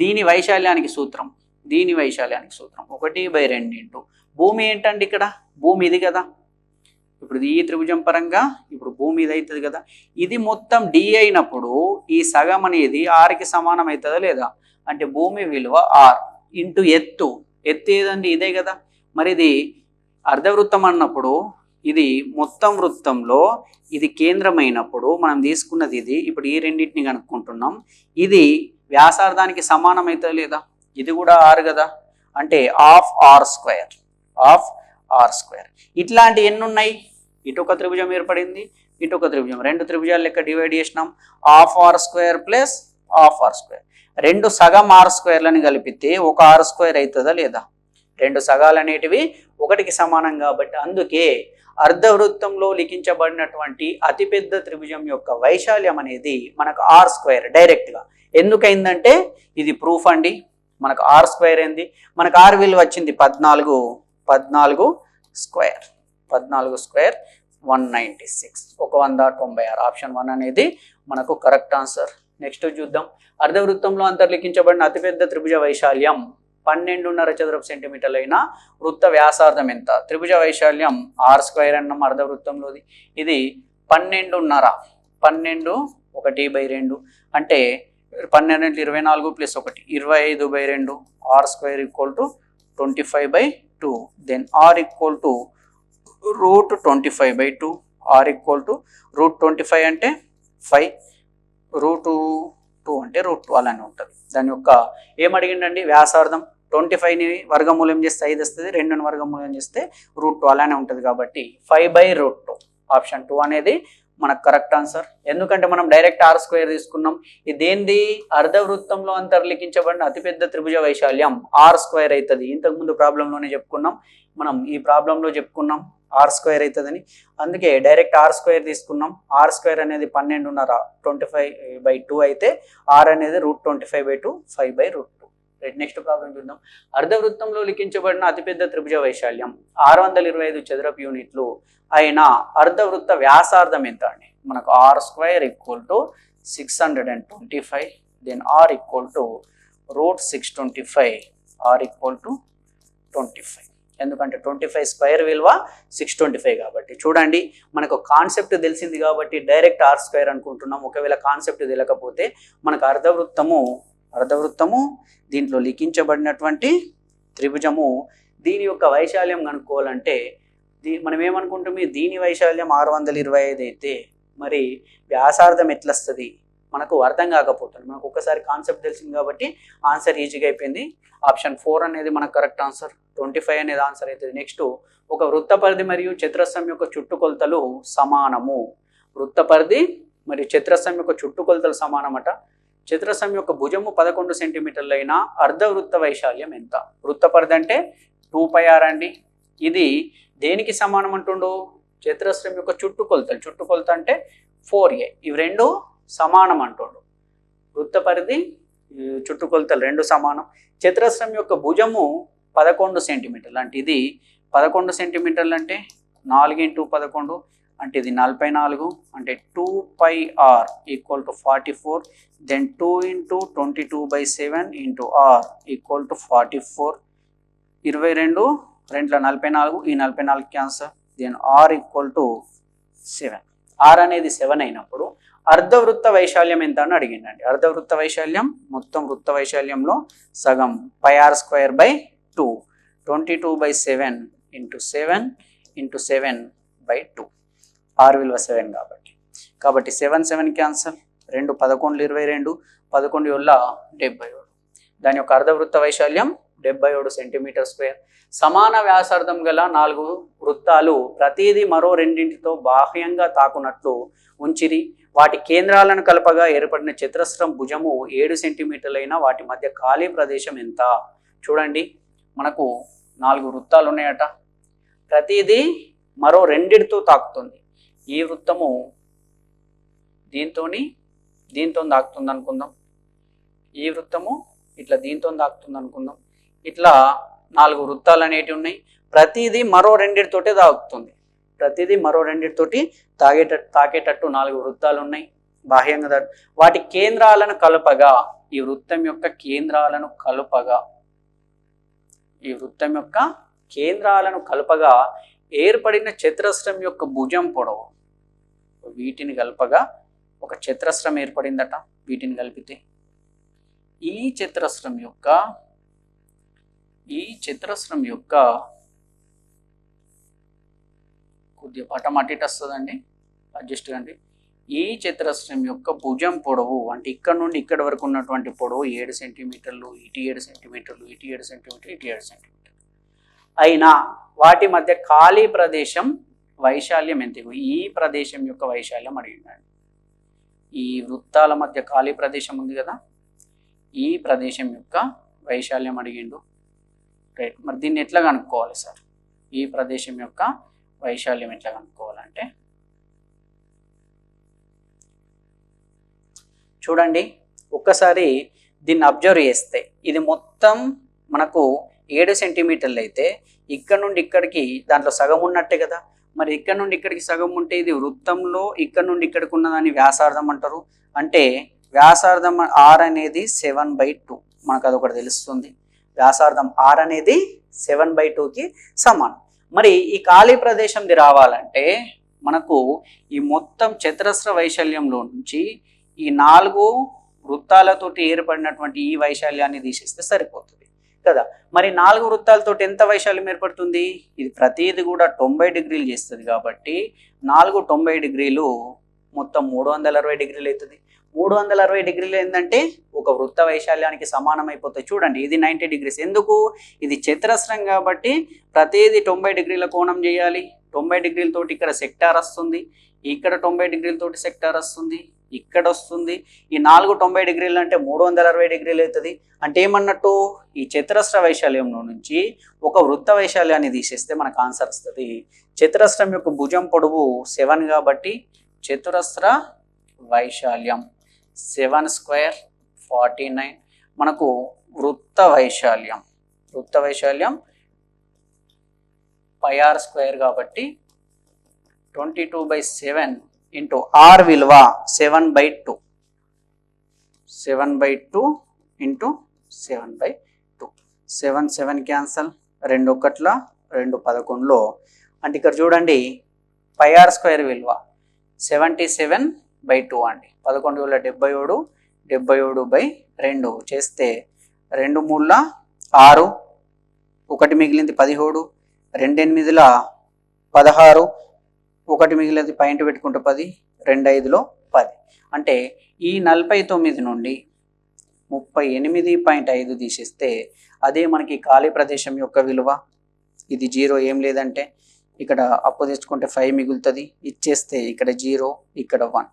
దీని వైశాల్యానికి సూత్రం 1/2 భూమి ఏంటండి, ఇక్కడ భూమి ఇది కదా. ఇప్పుడు ఈ త్రిభుజం పరంగా ఇప్పుడు భూమి ఇది అవుతుంది కదా. ఇది మొత్తం d అయినప్పుడు ఈ సగం అనేది rకి సమానం అవుతుందా లేదా అంటే భూమి విలువ r ఇంటూ ఎత్తు ఏదండి, ఇదే కదా. మరి ఇది అర్ధవృత్తం అన్నప్పుడు ఇది మొత్తం వృత్తంలో ఇది కేంద్రమైనప్పుడు మనం తీసుకున్నది ఇది. ఇప్పుడు ఈ రెండింటిని కనుక్కుంటున్నాం. ఇది వ్యాసార్థానికి సమానం అవుతుందా లేదా, ఇది కూడా r కదా. అంటే హాఫ్ r స్క్వేర్. ఇట్లాంటి ఎన్ని ఉన్నాయి, ఇటు ఒక త్రిభుజం ఏర్పడింది, ఇటు ఒక త్రిభుజం, 2 త్రిభుజాలు లెక్క డివైడ్ చేసినాం. Half r² + half r². 2 సగం r²లని కలిపితే ఒక r² అవుతుందా లేదా? 2 సగాలు అనేటివి 1కి సమానం కాబట్టి అందుకే అర్ధవృత్తంలో లిఖించబడినటువంటి అతిపెద్ద త్రిభుజం యొక్క వైశాల్యం అనేది మనకు r² డైరెక్ట్గా. ఎందుకైందంటే ఇది ప్రూఫ్ అండి. మనకు r² ఏంది, మనకు r విలువ వచ్చింది 14 స్క్వేర్ 196, 196. ఆప్షన్ 1 అనేది మనకు కరెక్ట్ ఆన్సర్. నెక్స్ట్ చూద్దాం. అర్ధవృత్తంలో అంతర్లిఖించబడిన అతిపెద్ద త్రిభుజ వైశాల్యం 12.5 చదరపు సెంటీమీటర్లు అయిన వృత్త వ్యాసార్థం ఎంత? త్రిభుజ వైశాల్యం r² అన్నాం అర్ధవృత్తంలోది. ఇది 12.5, 1/2 అంటే 12 × 24 + 1 25/2. r² = 25/2. Then r = √25/2. r = √25 అంటే 5, √2 అంటే √2 అలానే ఉంటుంది. దాని యొక్క ఏమడిగిండండి, వ్యాసార్థం. 25ని వర్గమూలం చేస్తే 5 వస్తుంది, 2ని వర్గమూలం చేస్తే √2 అలానే ఉంటుంది కాబట్టి 5/√2. ఆప్షన్ 2 అనేది మనకు కరెక్ట్ ఆన్సర్. ఎందుకంటే మనం డైరెక్ట్ r² తీసుకున్నాం. ఇదేంది, అర్ధవృత్తంలో అంతర్లిఖించబడిన అతిపెద్ద త్రిభుజ వైశాల్యం r² అవుతుంది. ఇంతకుముందు ప్రాబ్లంలోనే చెప్పుకున్నాం, మనం ఈ ప్రాబ్లంలో చెప్పుకున్నాం r² అవుతుందని. అందుకే డైరెక్ట్ r² తీసుకున్నాం. r² అనేది 12.5 25/2 అయితే r అనేది √25/2 5/√2. నెక్స్ట్ ప్రాబ్లం చూద్దాం. అర్ధవృత్తంలో లిఖించబడిన అతిపెద్ద త్రిభుజ వైశాల్యం 625 చదరపు యూనిట్లు అయిన అర్ధవృత్త వ్యాసార్థం ఎంత అండి? మనకు r² = 625. Then r = √625. r = 25. ఎందుకంటే 25² విలువ 625 కాబట్టి. చూడండి, మనకు కాన్సెప్ట్ తెలిసింది కాబట్టి డైరెక్ట్ r² అనుకుంటున్నాం. ఒకవేళ కాన్సెప్ట్ తెలియకపోతే మనకు అర్ధవృత్తము దీంట్లో లిఖించబడినటువంటి త్రిభుజము దీని యొక్క వైశాల్యం కనుక్కోవాలంటే మనం ఏమనుకుంటాం, దీని వైశాల్యం 625 అయితే మరి వ్యాసార్థం ఎట్లా వస్తుంది మనకు అర్థం కాకపోతుంది. మనకు ఒక్కసారి కాన్సెప్ట్ తెలిసింది కాబట్టి ఆన్సర్ ఈజీగా అయిపోయింది. ఆప్షన్ 4 అనేది మనకు కరెక్ట్ ఆన్సర్. 25 అనేది ఆన్సర్ అవుతుంది. నెక్స్ట్, ఒక వృత్త పరిధి మరియు చతురస్రం యొక్క చుట్టుకొలతలు సమానము. వృత్త పరిధి మరియు చతురస్రం యొక్క చుట్టుకొలతలు సమానమట. చతురస్రం యొక్క భుజము 11 సెంటీమీటర్లు అయినా అర్ధవృత్త వైశాల్యం ఎంత? వృత్త పరిధి అంటే 2πr అండి. ఇది దేనికి సమానం అంటుండు? చతురస్రం యొక్క చుట్టుకొలతలు. చుట్టుకొలత అంటే 4a. ఇవి రెండు సమానం అంటుండు. వృత్త పరిధి చుట్టుకొలతలు రెండు సమానం. చతురస్రం యొక్క భుజము 11 సెంటీమీటర్లు అంటే ఇది 11 సెంటీమీటర్లు అంటే 4 × 11 అంటే ఇది 44 అంటే 2πr equal to 44. Then 2 × 22/7 × r equal to 44. 22 2 44, ఈ 44 cancel. Then r equal to 7. r అనేది 7 అయినప్పుడు అర్ధవృత్త వైశాల్యం ఎంత అని అడిగిందండి. అర్ధవృత్త వైశాల్యం మొత్తం వృత్త వైశాల్యంలో సగం πr²/2 22/7 × 7 × 7/2. r విలువ 7 కాబట్టి 7 క్యాన్సల్. 2 11 22, 11 వల్ల 77. దాని యొక్క అర్ధవృత్త వైశాల్యం 77 సెంటీమీటర్². సమాన వ్యాసార్థం గల 4 వృత్తాలు ప్రతిదీ మరో రెండింటితో బాహ్యంగా తాకునట్లు ఉంచిరి. వాటి కేంద్రాలను కలపగా ఏర్పడిన చతురస్రం భుజము 7 సెంటీమీటర్లు అయినా వాటి మధ్య ఖాళీ ప్రదేశం ఎంత? చూడండి, మనకు 4 వృత్తాలు ఉన్నాయట. ప్రతిదీ మరో రెండిటితో తాకుతుంది. ఈ వృత్తము దీంతో తాకుతుంది అనుకుందాం. ఈ వృత్తము ఇట్లా దీంతో తాకుతుంది అనుకుందాం. ఇట్లా 4 వృత్తాలు అనేటివి ఉన్నాయి. ప్రతిదీ మరో రెండిటితోటే తాకుతుంది. ప్రతిదీ మరో రెండిటితోటి తాకేటట్టు 4 వృత్తాలు ఉన్నాయి బాహ్యంగా. వాటి కేంద్రాలను కలపగా, ఈ వృత్తం యొక్క కేంద్రాలను కలపగా ఏర్పడిన చతురస్రం యొక్క భుజం పొడవు. వీటిని కలపగా ఒక చతురస్రం ఏర్పడిందట. వీటిని కలిపితే ఈ చతురస్రం యొక్క కొద్దిగా పటం అటు ఇటు వస్తుందండి, అడ్జస్ట్ కండి. ఈ చతురస్రం యొక్క భుజం పొడవు అంటే ఇక్కడ నుండి ఇక్కడ వరకు ఉన్నటువంటి పొడవు 7 సెంటీమీటర్లు, ఇటు 7 సెంటీమీటర్లు, ఇటు 7 సెంటీమీటర్లు, ఇటు 7 సెంటీమీటర్లు అయినా వాటి మధ్య ఖాళీ ప్రదేశం వైశాల్యం ఎంత? ఈ ప్రదేశం యొక్క వైశాల్యం అడిగిందండి. ఈ వృత్తాల మధ్య ఖాళీ ప్రదేశం ఉంది కదా, ఈ ప్రదేశం యొక్క వైశాల్యం అడిగిండు. రైట్, మరి దీన్ని ఎట్లా కనుక్కోవాలి సార్? ఈ ప్రదేశం యొక్క వైశాల్యం ఎట్లా కనుక్కోవాలంటే చూడండి, ఒక్కసారి దీన్ని అబ్జర్వ్ చేస్తే ఇది మొత్తం మనకు 7 సెంటీమీటర్లు అయితే ఇక్కడ నుండి ఇక్కడికి దాంట్లో సగం ఉన్నట్టే కదా. మరి ఇక్కడ నుండి ఇక్కడికి సగం ఉంటే ఇది వృత్తంలో ఇక్కడ నుండి ఇక్కడికి ఉన్నదాన్ని వ్యాసార్థం అంటారు. అంటే వ్యాసార్థం r అనేది 7/2. మనకు అదొకటి తెలుస్తుంది. వ్యాసార్థం r అనేది 7/2కి సమానం. మరి ఈ ఖాళీ ప్రదేశంది రావాలంటే మనకు ఈ మొత్తం చతురస్ర వైశాల్యంలో నుంచి ఈ 4 వృత్తాలతోటి ఏర్పడినటువంటి ఈ వైశాల్యాన్ని తీసేస్తే సరిపోతుంది కదా. మరి 4 వృత్తాలతో ఎంత వైశాల్యం ఏర్పడుతుంది? ఇది ప్రతిది కూడా 90 డిగ్రీలు చేస్తుంది కాబట్టి 4 90 డిగ్రీలు మొత్తం 360 డిగ్రీలు అవుతుంది. 360 డిగ్రీలు ఏంటంటే ఒక వృత్త వైశాల్యానికి సమానం అయిపోతుంది. చూడండి, ఇది 90 డిగ్రీస్. ఎందుకు? ఇది చతురస్రం కాబట్టి ప్రతిదీ 90 డిగ్రీల కోణం చేయాలి. 90 డిగ్రీలతోటి ఇక్కడ సెక్టార్ వస్తుంది, ఇక్కడ 90 డిగ్రీలతోటి సెక్టార్ వస్తుంది, ఇక్కడ వస్తుంది. ఈ 4 90 డిగ్రీలు అంటే 360 డిగ్రీలు అవుతుంది. అంటే ఏమన్నట్టు, ఈ చతురస్ర వైశాల్యంలో నుంచి ఒక వృత్త వైశాల్యాన్ని తీసేస్తే మనకు ఆన్సర్ వస్తుంది. చతురస్రం యొక్క భుజం పొడవు 7 కాబట్టి చతురస్ర వైశాల్యం 7² 49. మనకు వృత్త వైశాల్యం πr² కాబట్టి 22/7 × r విలువ 7/2. 7/2 × 7/2. 7 క్యాన్సల్. 2 1 2 11లో అంటే ఇక్కడ చూడండి πr² విలువ 77/2 అండి. 11 వల్ల 77, 77/2 చేస్తే 2 3 6, ఒకటి మిగిలింది 17, 2 8ల 16, ఒకటి మిగిలింది పాయింట్ పెట్టుకుంటే 10, 2 5లో 10. అంటే ఈ 49 నుండి 38.5 తీసేస్తే అదే మనకి ఖాళీ ప్రదేశం యొక్క విలువ. ఇది 0 ఏం లేదంటే ఇక్కడ అప్పు తెచ్చుకుంటే 5 మిగులుతుంది, ఇచ్చేస్తే ఇక్కడ 0, ఇక్కడ 1.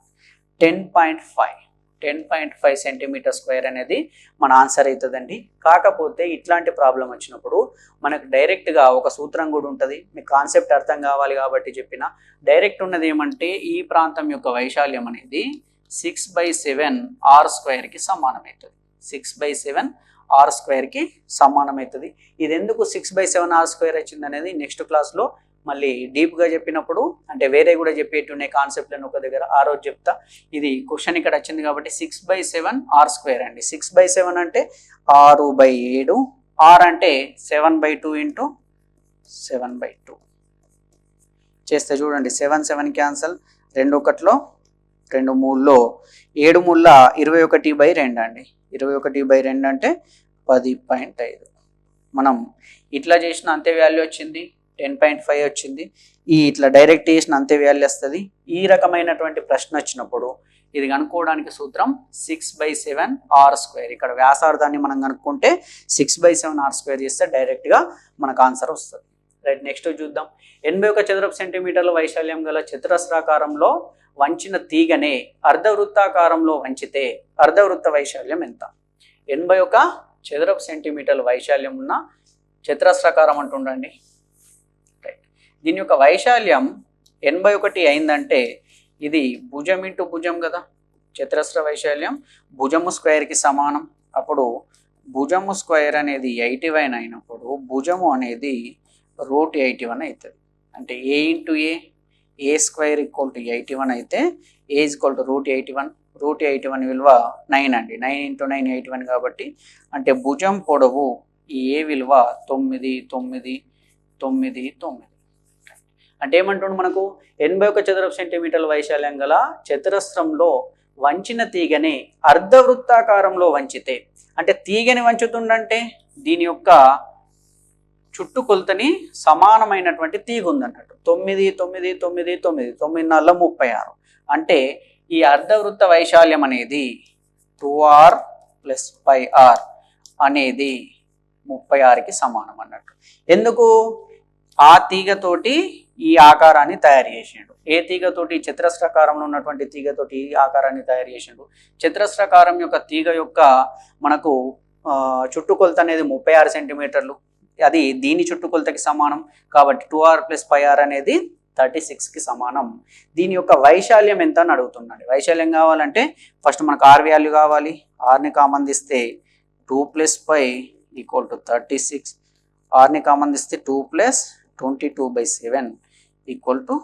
10.5 సెంటీమీటర్ స్క్వేర్ అనేది మన ఆన్సర్ అవుతుందండి. కాకపోతే ఇట్లాంటి ప్రాబ్లం వచ్చినప్పుడు మనకు డైరెక్ట్గా ఒక సూత్రం కూడా ఉంటుంది. మీకు కాన్సెప్ట్ అర్థం కావాలి కాబట్టి చెప్పిన. డైరెక్ట్ ఉన్నది ఏమంటే ఈ ప్రాంతం యొక్క వైశాల్యం అనేది 6/7 r²కి సమానమవుతుంది. 6/7 r²కి సమానమవుతుంది. ఇది ఎందుకు 6/7 r² వచ్చింది అనేది నెక్స్ట్ క్లాస్లో మళ్ళీ డీప్గా చెప్పినప్పుడు, అంటే వేరే కూడా చెప్పేట్టున్నాయి కాన్సెప్ట్లను ఒక దగ్గర, ఆ రోజు చెప్తా. ఇది క్వశ్చన్ ఇక్కడ వచ్చింది కాబట్టి 6/7 r² అండి. 6/7 అంటే 6/7, r అంటే 7/2 ఇంటూ 7/2 చేస్తే చూడండి 7 7 క్యాన్సల్, 2 1లో 2 3లో 7 3ల 21/2 అండి. 21/2 అంటే 10.5. మనం ఇట్లా చేసిన అంతే వాల్యూ వచ్చింది, 10.5 వచ్చింది. ఇట్లా డైరెక్ట్ చేసిన అంతే వాల్యూ వస్తుంది. ఈ రకమైనటువంటి ప్రశ్న వచ్చినప్పుడు ఇది కనుక్కోవడానికి సూత్రం 6/7 r². ఇక్కడ వ్యాసార్థాన్ని మనం కనుక్కుంటే 6/7 r² చేస్తే డైరెక్ట్గా మనకు ఆన్సర్ వస్తుంది. రైట్, నెక్స్ట్ చూద్దాం. 81 చదరపు సెంటీమీటర్ల వైశాల్యం గల చతురస్రాకారంలో వంచిన తీగనే అర్ధవృత్తాకారంలో వంచితే అర్ధవృత్త వైశాల్యం ఎంత? 81 చదరపు సెంటీమీటర్ల వైశాల్యం ఉన్న చతురస్రాకారం అంటుండండి. దీని యొక్క వైశాల్యం 81 అయిందంటే ఇది భుజం ఇంటూ భుజం కదా, చతురస్ర వైశాల్యం భుజము స్క్వేర్కి సమానం. అప్పుడు భుజము స్క్వేర్ అనేది 81 అయినప్పుడు భుజము అనేది √81 అవుతుంది. అంటే a into a square equal to 81 అయితే a ఈక్వల్ టు √81. √81 విలువ 9 అండి. 9 ఇంటూ 9 81 కాబట్టి అంటే భుజం పొడవు ఈ a విలువ 9 9 9 9. అంటే ఏమంటుండు మనకు 81 చదరపు సెంటీమీటర్ల వైశాల్యం గల చతురస్రంలో వంచిన తీగని అర్ధవృత్తాకారంలో వంచితే, అంటే తీగని వంచుతుండంటే దీని యొక్క చుట్టుకొలతని సమానమైనటువంటి తీగ ఉందన్నట్టు. 9 9 9 9 9 4 36. అంటే ఈ అర్ధవృత్త వైశాల్యం అనేది 2r + 5r అనేది 36కి సమానం అన్నట్టు. ఎందుకు? ఆ తీగతోటి ఈ ఆకారాన్ని తయారు చేసిండు. ఏ తీగతోటి? చతురస్రాకారంలో ఉన్నటువంటి తీగతోటి ఈ ఆకారాన్ని తయారు చేసిండు. చతురస్రాకారం యొక్క తీగ యొక్క మనకు చుట్టుకొలత అనేది 36 సెంటీమీటర్లు. అది దీని చుట్టుకొలతకి సమానం కాబట్టి 2r + 5r అనేది 36కి సమానం. దీని యొక్క వైశాల్యం ఎంత అని అడుగుతున్నాడు. వైశాల్యం కావాలంటే ఫస్ట్ మనకు r వాల్యూ కావాలి. rని కామన్ తీస్తే 2 + 5 = 36. rని కామన్ తీస్తే 2 + 22/7 =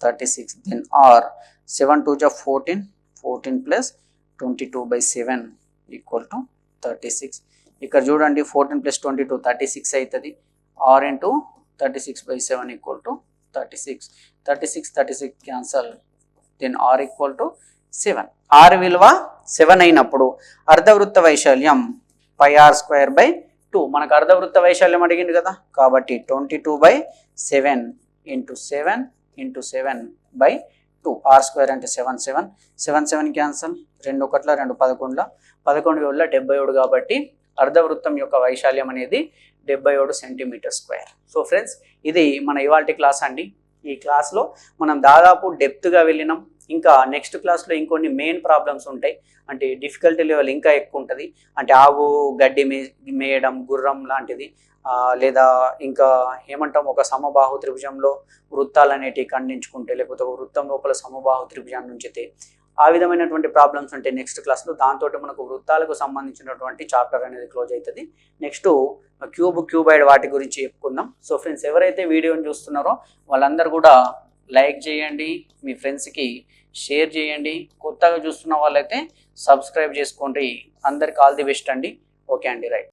36. Then r 7 2 14, 14 + 22/7 = 36. ఇక్కడ చూడండి 14 + 22 36 అవుతుంది. r × 36/7 = 36. 36 36 cancel. Then r = 7. r విలువ 7 అయినప్పుడు అర్ధవృత్త వైశాల్యం πr²/2. మనకు అర్ధవృత్త వైశాల్యం అడిగింది కదా కాబట్టి 22/7 × 7 × 7/2. r² అంటే 7 7 7 7 క్యాన్సల్. 2 1 2 11 11 వల్ల 77 కాబట్టి అర్ధవృత్తం యొక్క వైశాల్యం అనేది 77 సెంటీమీటర్ స్క్వేర్. సో ఫ్రెండ్స్, ఇది మన ఇవాల్టి క్లాస్ అండి. ఈ క్లాస్లో మనం దాదాపు డెప్త్గా వెళ్ళినాం. ఇంకా నెక్స్ట్ క్లాస్లో ఇంకొన్ని మెయిన్ ప్రాబ్లమ్స్ ఉంటాయి. అంటే డిఫికల్టీ లెవెల్ ఇంకా ఎక్కువ ఉంటుంది. అంటే ఆవు గడ్డి మేయడం, గుర్రం లాంటిది, లేదా ఇంకా ఏమంటాం ఒక సమబాహు త్రిభుజంలో వృత్తాలు అనేటివి ఖండించుకుంటే, లేకపోతే ఒక వృత్తం లోపల సమబాహు త్రిభుజాన్ని ఉంచితే, ఆ విధమైనటువంటి ప్రాబ్లమ్స్ ఉంటాయి నెక్స్ట్ క్లాస్లో. దాంతో మనకు వృత్తాలకు సంబంధించినటువంటి చాప్టర్ అనేది క్లోజ్ అవుతుంది. నెక్స్ట్ క్యూబాయిడ్ వాటి గురించి చెప్పుకుందాం. సో ఫ్రెండ్స్, ఎవరైతే వీడియోని చూస్తున్నారో వాళ్ళందరూ కూడా లైక్ చేయండి, మీ ఫ్రెండ్స్కి షేర్ చేయండి. కొత్తగా చూస్తున్న వాళ్ళైతే సబ్స్క్రైబ్ చేసుకోండి. అందరికి ఆల్ ది బెస్ట్ అండి. ఓకే అండి, రైట్.